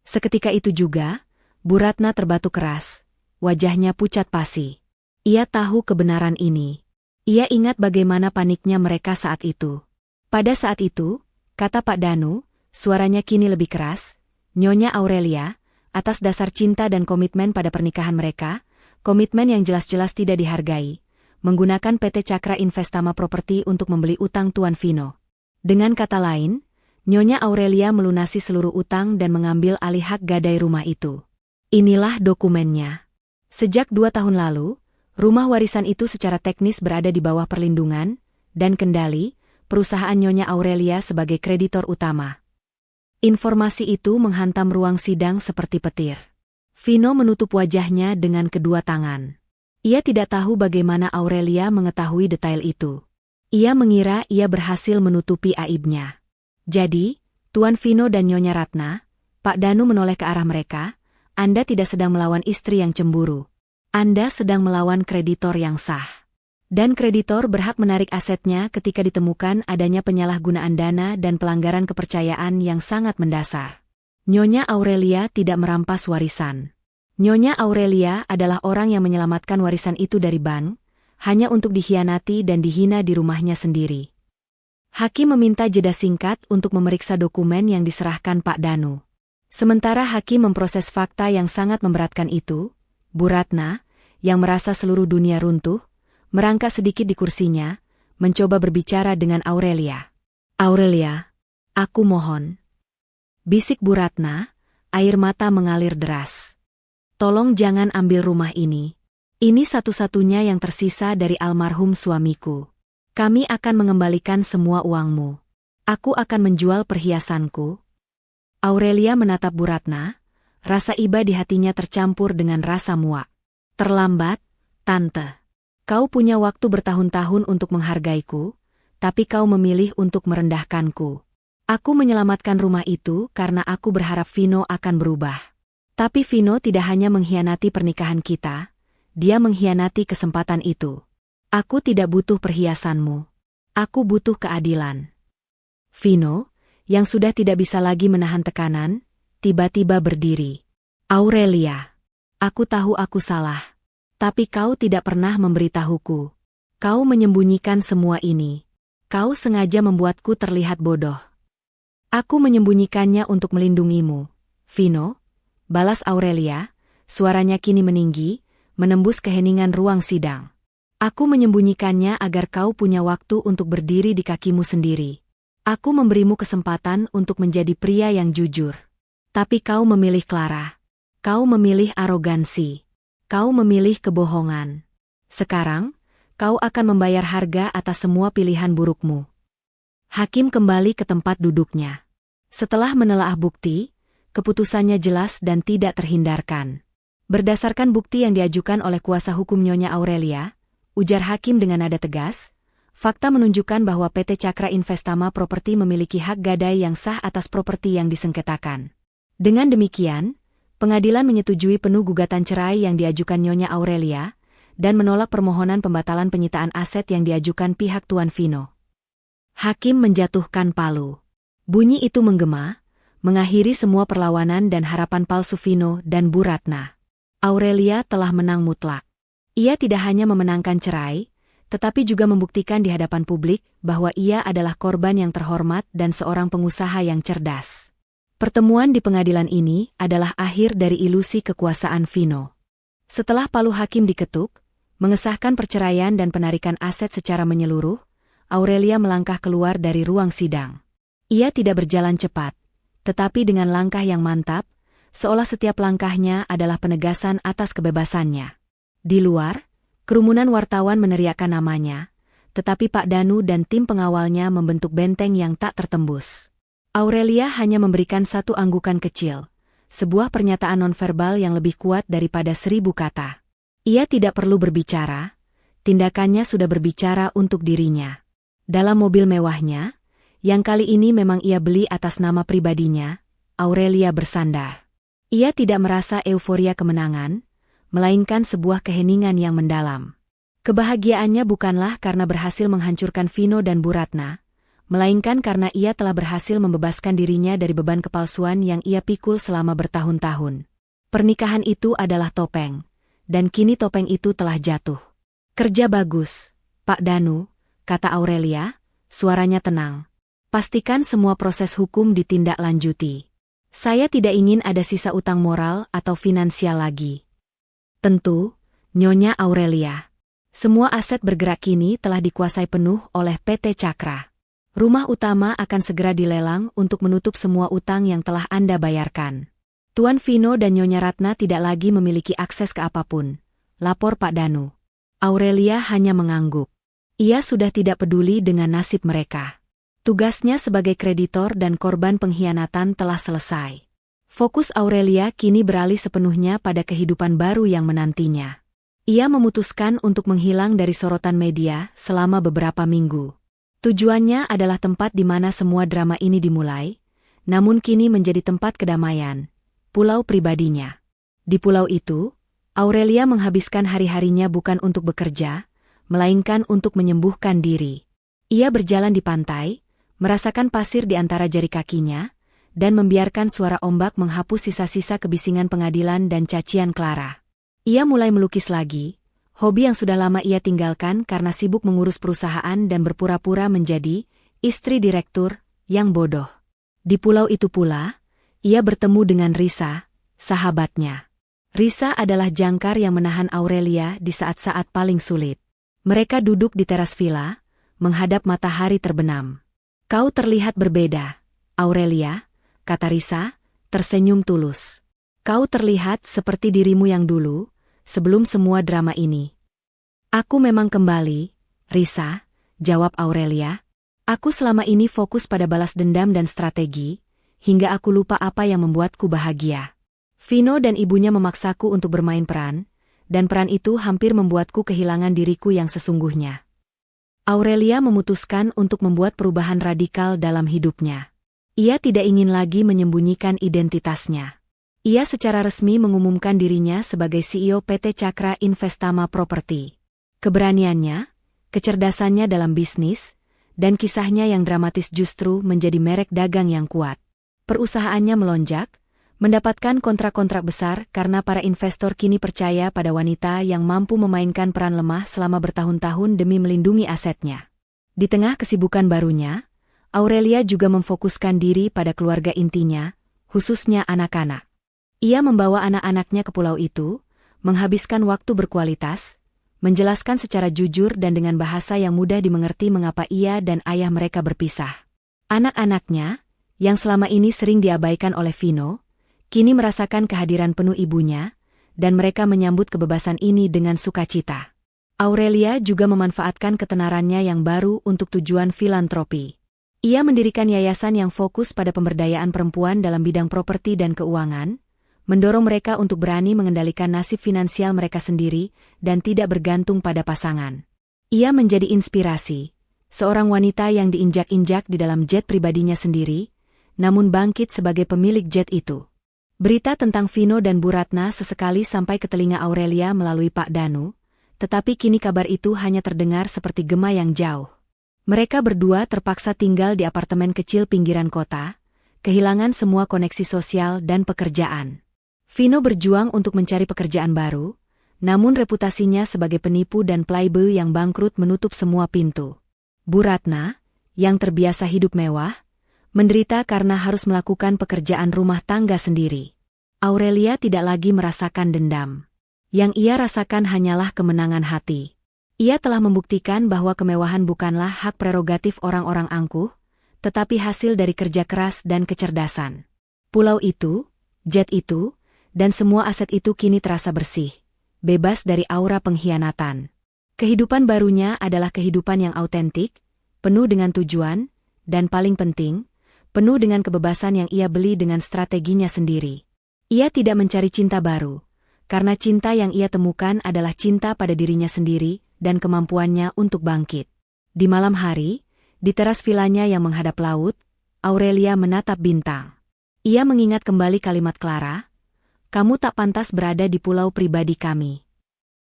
S1: Seketika itu juga, Bu Ratna terbatuk keras, wajahnya pucat pasi. Ia tahu kebenaran ini. Ia ingat bagaimana paniknya mereka saat itu. Pada saat itu, kata Pak Danu, suaranya kini lebih keras, Nyonya Aurelia, atas dasar cinta dan komitmen pada pernikahan mereka, komitmen yang jelas-jelas tidak dihargai, menggunakan PT Cakra Investama Properti untuk membeli utang Tuan Vino. Dengan kata lain, Nyonya Aurelia melunasi seluruh utang dan mengambil alih hak gadai rumah itu. Inilah dokumennya. Sejak 2 tahun lalu, rumah warisan itu secara teknis berada di bawah perlindungan dan kendali perusahaan Nyonya Aurelia sebagai kreditor utama. Informasi itu menghantam ruang sidang seperti petir. Vino menutup wajahnya dengan kedua tangan. Ia tidak tahu bagaimana Aurelia mengetahui detail itu. Ia mengira ia berhasil menutupi aibnya. Jadi, Tuan Vino dan Nyonya Ratna, Pak Danu menoleh ke arah mereka, Anda tidak sedang melawan istri yang cemburu. Anda sedang melawan kreditor yang sah. Dan kreditor berhak menarik asetnya ketika ditemukan adanya penyalahgunaan dana dan pelanggaran kepercayaan yang sangat mendasar. Nyonya Aurelia tidak merampas warisan. Nyonya Aurelia adalah orang yang menyelamatkan warisan itu dari bank, hanya untuk dikhianati dan dihina di rumahnya sendiri. Hakim meminta jeda singkat untuk memeriksa dokumen yang diserahkan Pak Danu. Sementara Hakim memproses fakta yang sangat memberatkan itu, Bu Ratna, yang merasa seluruh dunia runtuh, merangkak sedikit di kursinya, mencoba berbicara dengan Aurelia. "Aurelia, aku mohon." Bisik Bu Ratna, air mata mengalir deras. "Tolong jangan ambil rumah ini. Ini satu-satunya yang tersisa dari almarhum suamiku. Kami akan mengembalikan semua uangmu. Aku akan menjual perhiasanku." Aurelia menatap Bu Ratna, rasa iba di hatinya tercampur dengan rasa muak. "Terlambat, Tante. Kau punya waktu bertahun-tahun untuk menghargaiku, tapi kau memilih untuk merendahkanku. Aku menyelamatkan rumah itu karena aku berharap Vino akan berubah. Tapi Vino tidak hanya mengkhianati pernikahan kita, dia mengkhianati kesempatan itu. Aku tidak butuh perhiasanmu. Aku butuh keadilan." Vino, yang sudah tidak bisa lagi menahan tekanan, tiba-tiba berdiri. "Aurelia, aku tahu aku salah. Tapi kau tidak pernah memberitahuku. Kau menyembunyikan semua ini. Kau sengaja membuatku terlihat bodoh." "Aku menyembunyikannya untuk melindungimu, Vino," balas Aurelia, suaranya kini meninggi, menembus keheningan ruang sidang. "Aku menyembunyikannya agar kau punya waktu untuk berdiri di kakimu sendiri. Aku memberimu kesempatan untuk menjadi pria yang jujur. Tapi kau memilih Clara. Kau memilih arogansi. Kau memilih kebohongan. Sekarang, kau akan membayar harga atas semua pilihan burukmu." Hakim kembali ke tempat duduknya. Setelah menelaah bukti, keputusannya jelas dan tidak terhindarkan. Berdasarkan bukti yang diajukan oleh kuasa hukum Nyonya Aurelia, ujar Hakim dengan nada tegas, fakta menunjukkan bahwa PT Cakra Investama Properti memiliki hak gadai yang sah atas properti yang disengketakan. Dengan demikian, pengadilan menyetujui penuh gugatan cerai yang diajukan Nyonya Aurelia, dan menolak permohonan pembatalan penyitaan aset yang diajukan pihak Tuan Vino. Hakim menjatuhkan palu. Bunyi itu menggema, mengakhiri semua perlawanan dan harapan palsu Vino dan Bu Ratna. Aurelia telah menang mutlak. Ia tidak hanya memenangkan cerai, tetapi juga membuktikan di hadapan publik bahwa ia adalah korban yang terhormat dan seorang pengusaha yang cerdas. Pertemuan di pengadilan ini adalah akhir dari ilusi kekuasaan Vino. Setelah palu hakim diketuk, mengesahkan perceraian dan penarikan aset secara menyeluruh, Aurelia melangkah keluar dari ruang sidang. Ia tidak berjalan cepat, tetapi dengan langkah yang mantap, seolah setiap langkahnya adalah penegasan atas kebebasannya. Di luar, kerumunan wartawan meneriakkan namanya, tetapi Pak Danu dan tim pengawalnya membentuk benteng yang tak tertembus. Aurelia hanya memberikan satu anggukan kecil, sebuah pernyataan nonverbal yang lebih kuat daripada 1000 kata. Ia tidak perlu berbicara, tindakannya sudah berbicara untuk dirinya. Dalam mobil mewahnya, yang kali ini memang ia beli atas nama pribadinya, Aurelia bersandar. Ia tidak merasa euforia kemenangan, melainkan sebuah keheningan yang mendalam. Kebahagiaannya bukanlah karena berhasil menghancurkan Vino dan Bu Ratna, melainkan karena ia telah berhasil membebaskan dirinya dari beban kepalsuan yang ia pikul selama bertahun-tahun. Pernikahan itu adalah topeng, dan kini topeng itu telah jatuh. "Kerja bagus, Pak Danu," kata Aurelia, suaranya tenang. "Pastikan semua proses hukum ditindaklanjuti. Saya tidak ingin ada sisa utang moral atau finansial lagi." "Tentu, Nyonya Aurelia. Semua aset bergerak kini telah dikuasai penuh oleh PT Cakra. Rumah utama akan segera dilelang untuk menutup semua utang yang telah Anda bayarkan. Tuan Vino dan Nyonya Ratna tidak lagi memiliki akses ke apapun," lapor Pak Danu. Aurelia hanya mengangguk. Ia sudah tidak peduli dengan nasib mereka. Tugasnya sebagai kreditor dan korban pengkhianatan telah selesai. Fokus Aurelia kini beralih sepenuhnya pada kehidupan baru yang menantinya. Ia memutuskan untuk menghilang dari sorotan media selama beberapa minggu. Tujuannya adalah tempat di mana semua drama ini dimulai, namun kini menjadi tempat kedamaian, pulau pribadinya. Di pulau itu, Aurelia menghabiskan hari-harinya bukan untuk bekerja, melainkan untuk menyembuhkan diri. Ia berjalan di pantai, merasakan pasir di antara jari kakinya, dan membiarkan suara ombak menghapus sisa-sisa kebisingan pengadilan dan cacian Clara. Ia mulai melukis lagi, hobi yang sudah lama ia tinggalkan karena sibuk mengurus perusahaan dan berpura-pura menjadi istri direktur, yang bodoh. Di pulau itu pula, ia bertemu dengan Risa, sahabatnya. Risa adalah jangkar yang menahan Aurelia di saat-saat paling sulit. Mereka duduk di teras villa, menghadap matahari terbenam. "Kau terlihat berbeda, Aurelia," kata Risa, tersenyum tulus. "Kau terlihat seperti dirimu yang dulu, sebelum semua drama ini." "Aku memang kembali, Risa," jawab Aurelia. "Aku selama ini fokus pada balas dendam dan strategi, hingga aku lupa apa yang membuatku bahagia. Vino dan ibunya memaksaku untuk bermain peran, dan peran itu hampir membuatku kehilangan diriku yang sesungguhnya." Aurelia memutuskan untuk membuat perubahan radikal dalam hidupnya. Ia tidak ingin lagi menyembunyikan identitasnya. Ia secara resmi mengumumkan dirinya sebagai CEO PT Cakra Investama Property. Keberaniannya, kecerdasannya dalam bisnis, dan kisahnya yang dramatis justru menjadi merek dagang yang kuat. Perusahaannya melonjak, mendapatkan kontrak-kontrak besar karena para investor kini percaya pada wanita yang mampu memainkan peran lemah selama bertahun-tahun demi melindungi asetnya. Di tengah kesibukan barunya, Aurelia juga memfokuskan diri pada keluarga intinya, khususnya anak-anak. Ia membawa anak-anaknya ke pulau itu, menghabiskan waktu berkualitas, menjelaskan secara jujur dan dengan bahasa yang mudah dimengerti mengapa ia dan ayah mereka berpisah. Anak-anaknya, yang selama ini sering diabaikan oleh Vino, kini merasakan kehadiran penuh ibunya, dan mereka menyambut kebebasan ini dengan sukacita. Aurelia juga memanfaatkan ketenarannya yang baru untuk tujuan filantropi. Ia mendirikan yayasan yang fokus pada pemberdayaan perempuan dalam bidang properti dan keuangan, mendorong mereka untuk berani mengendalikan nasib finansial mereka sendiri dan tidak bergantung pada pasangan. Ia menjadi inspirasi, seorang wanita yang diinjak-injak di dalam jet pribadinya sendiri, namun bangkit sebagai pemilik jet itu. Berita tentang Vino dan Bu Ratna sesekali sampai ke telinga Aurelia melalui Pak Danu, tetapi kini kabar itu hanya terdengar seperti gema yang jauh. Mereka berdua terpaksa tinggal di apartemen kecil pinggiran kota, kehilangan semua koneksi sosial dan pekerjaan. Vino berjuang untuk mencari pekerjaan baru, namun reputasinya sebagai penipu dan playboy yang bangkrut menutup semua pintu. Bu Ratna, yang terbiasa hidup mewah, menderita karena harus melakukan pekerjaan rumah tangga sendiri. Aurelia tidak lagi merasakan dendam. Yang ia rasakan hanyalah kemenangan hati. Ia telah membuktikan bahwa kemewahan bukanlah hak prerogatif orang-orang angkuh, tetapi hasil dari kerja keras dan kecerdasan. Pulau itu, jet itu, dan semua aset itu kini terasa bersih, bebas dari aura pengkhianatan. Kehidupan barunya adalah kehidupan yang autentik, penuh dengan tujuan, dan paling penting, penuh dengan kebebasan yang ia beli dengan strateginya sendiri. Ia tidak mencari cinta baru, karena cinta yang ia temukan adalah cinta pada dirinya sendiri dan kemampuannya untuk bangkit. Di malam hari, di teras vilanya yang menghadap laut, Aurelia menatap bintang. Ia mengingat kembali kalimat Clara, "Kamu tak pantas berada di pulau pribadi kami."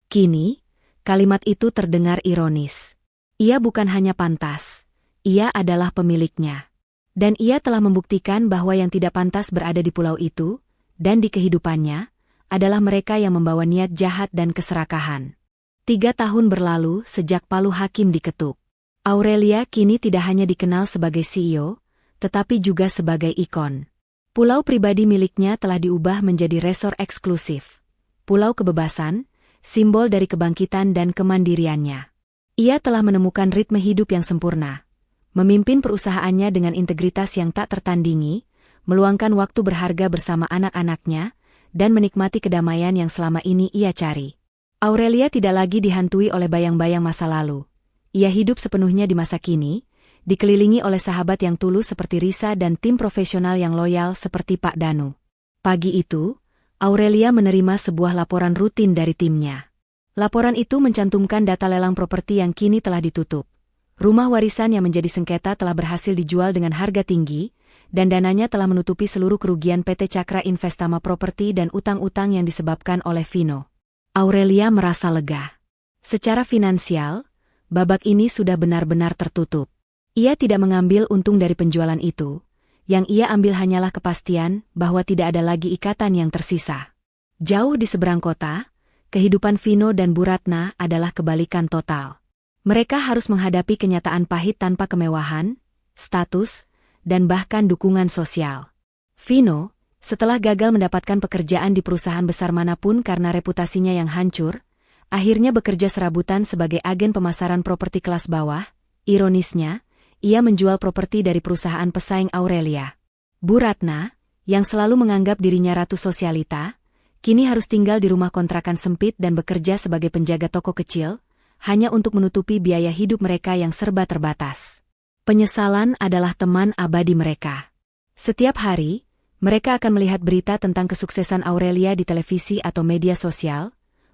S1: Kini, kalimat itu terdengar ironis. Ia bukan hanya pantas, ia adalah pemiliknya. Dan ia telah membuktikan bahwa yang tidak pantas berada di pulau itu, dan di kehidupannya, adalah mereka yang membawa niat jahat dan keserakahan. 3 tahun berlalu sejak palu hakim diketuk. Aurelia kini tidak hanya dikenal sebagai CEO, tetapi juga sebagai ikon. Pulau pribadi miliknya telah diubah menjadi resor eksklusif. Pulau kebebasan, simbol dari kebangkitan dan kemandiriannya. Ia telah menemukan ritme hidup yang sempurna. Memimpin perusahaannya dengan integritas yang tak tertandingi, meluangkan waktu berharga bersama anak-anaknya, dan menikmati kedamaian yang selama ini ia cari. Aurelia tidak lagi dihantui oleh bayang-bayang masa lalu. Ia hidup sepenuhnya di masa kini, dikelilingi oleh sahabat yang tulus seperti Risa dan tim profesional yang loyal seperti Pak Danu. Pagi itu, Aurelia menerima sebuah laporan rutin dari timnya. Laporan itu mencantumkan data lelang properti yang kini telah ditutup. Rumah warisan yang menjadi sengketa telah berhasil dijual dengan harga tinggi, dan dananya telah menutupi seluruh kerugian PT Cakra Investama Property dan utang-utang yang disebabkan oleh Vino. Aurelia merasa lega. Secara finansial, babak ini sudah benar-benar tertutup. Ia tidak mengambil untung dari penjualan itu, yang ia ambil hanyalah kepastian bahwa tidak ada lagi ikatan yang tersisa. Jauh di seberang kota, kehidupan Vino dan Bu Ratna adalah kebalikan total. Mereka harus menghadapi kenyataan pahit tanpa kemewahan, status, dan bahkan dukungan sosial. Vino, setelah gagal mendapatkan pekerjaan di perusahaan besar manapun karena reputasinya yang hancur, akhirnya bekerja serabutan sebagai agen pemasaran properti kelas bawah. Ironisnya, ia menjual properti dari perusahaan pesaing Aurelia. Bu Ratna, yang selalu menganggap dirinya ratu sosialita, kini harus tinggal di rumah kontrakan sempit dan bekerja sebagai penjaga toko kecil, hanya untuk menutupi biaya hidup mereka yang serba terbatas. Penyesalan adalah teman abadi mereka. Setiap hari, mereka akan melihat berita tentang kesuksesan Aurelia di televisi atau media sosial,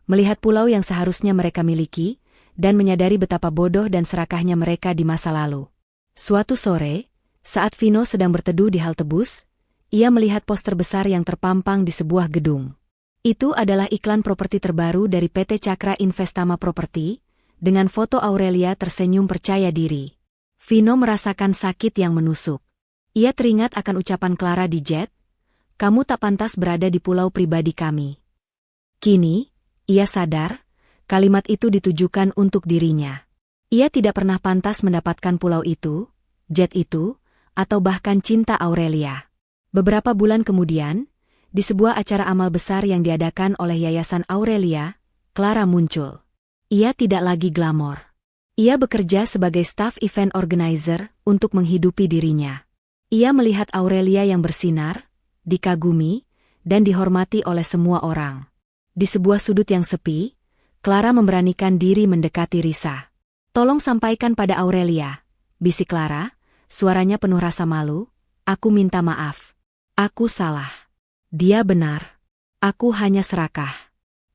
S1: melihat pulau yang seharusnya mereka miliki, dan menyadari betapa bodoh dan serakahnya mereka di masa lalu. Suatu sore, saat Vino sedang berteduh di halte bus, ia melihat poster besar yang terpampang di sebuah gedung. Itu adalah iklan properti terbaru dari PT Cakra Investama Properti, dengan foto Aurelia tersenyum percaya diri. Vino merasakan sakit yang menusuk. Ia teringat akan ucapan Clara di jet, "Kamu tak pantas berada di pulau pribadi kami." Kini, ia sadar, kalimat itu ditujukan untuk dirinya. Ia tidak pernah pantas mendapatkan pulau itu, jet itu, atau bahkan cinta Aurelia. Beberapa bulan kemudian, di sebuah acara amal besar yang diadakan oleh Yayasan Aurelia, Clara muncul. Ia tidak lagi glamor. Ia bekerja sebagai staff event organizer untuk menghidupi dirinya. Ia melihat Aurelia yang bersinar, dikagumi, dan dihormati oleh semua orang. Di sebuah sudut yang sepi, Clara memberanikan diri mendekati Risa. "Tolong sampaikan pada Aurelia," bisik Clara, suaranya penuh rasa malu, "Aku minta maaf. Aku salah. Dia benar. Aku hanya serakah.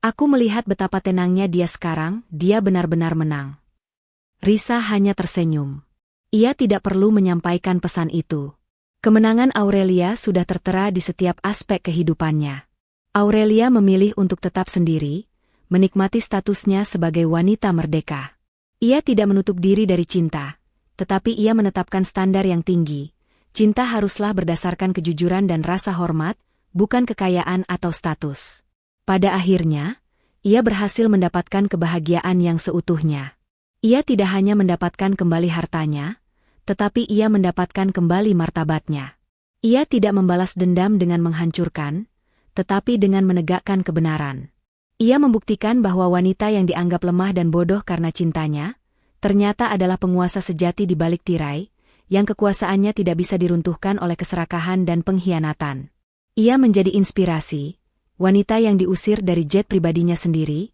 S1: Aku melihat betapa tenangnya dia sekarang, dia benar-benar menang." Risa hanya tersenyum. Ia tidak perlu menyampaikan pesan itu. Kemenangan Aurelia sudah tertera di setiap aspek kehidupannya. Aurelia memilih untuk tetap sendiri, menikmati statusnya sebagai wanita merdeka. Ia tidak menutup diri dari cinta, tetapi ia menetapkan standar yang tinggi. Cinta haruslah berdasarkan kejujuran dan rasa hormat, bukan kekayaan atau status. Pada akhirnya, ia berhasil mendapatkan kebahagiaan yang seutuhnya. Ia tidak hanya mendapatkan kembali hartanya, tetapi ia mendapatkan kembali martabatnya. Ia tidak membalas dendam dengan menghancurkan, tetapi dengan menegakkan kebenaran. Ia membuktikan bahwa wanita yang dianggap lemah dan bodoh karena cintanya, ternyata adalah penguasa sejati di balik tirai, yang kekuasaannya tidak bisa diruntuhkan oleh keserakahan dan pengkhianatan. Ia menjadi inspirasi, wanita yang diusir dari jet pribadinya sendiri,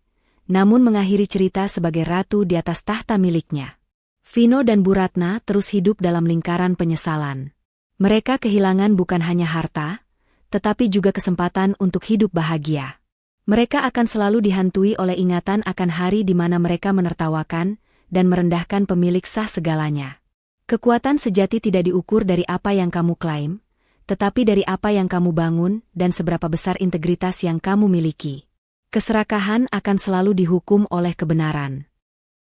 S1: namun mengakhiri cerita sebagai ratu di atas tahta miliknya. Vino dan Bu Ratna terus hidup dalam lingkaran penyesalan. Mereka kehilangan bukan hanya harta, tetapi juga kesempatan untuk hidup bahagia. Mereka akan selalu dihantui oleh ingatan akan hari di mana mereka menertawakan dan merendahkan pemilik sah segalanya. Kekuatan sejati tidak diukur dari apa yang kamu klaim, tetapi dari apa yang kamu bangun dan seberapa besar integritas yang kamu miliki. Keserakahan akan selalu dihukum oleh kebenaran.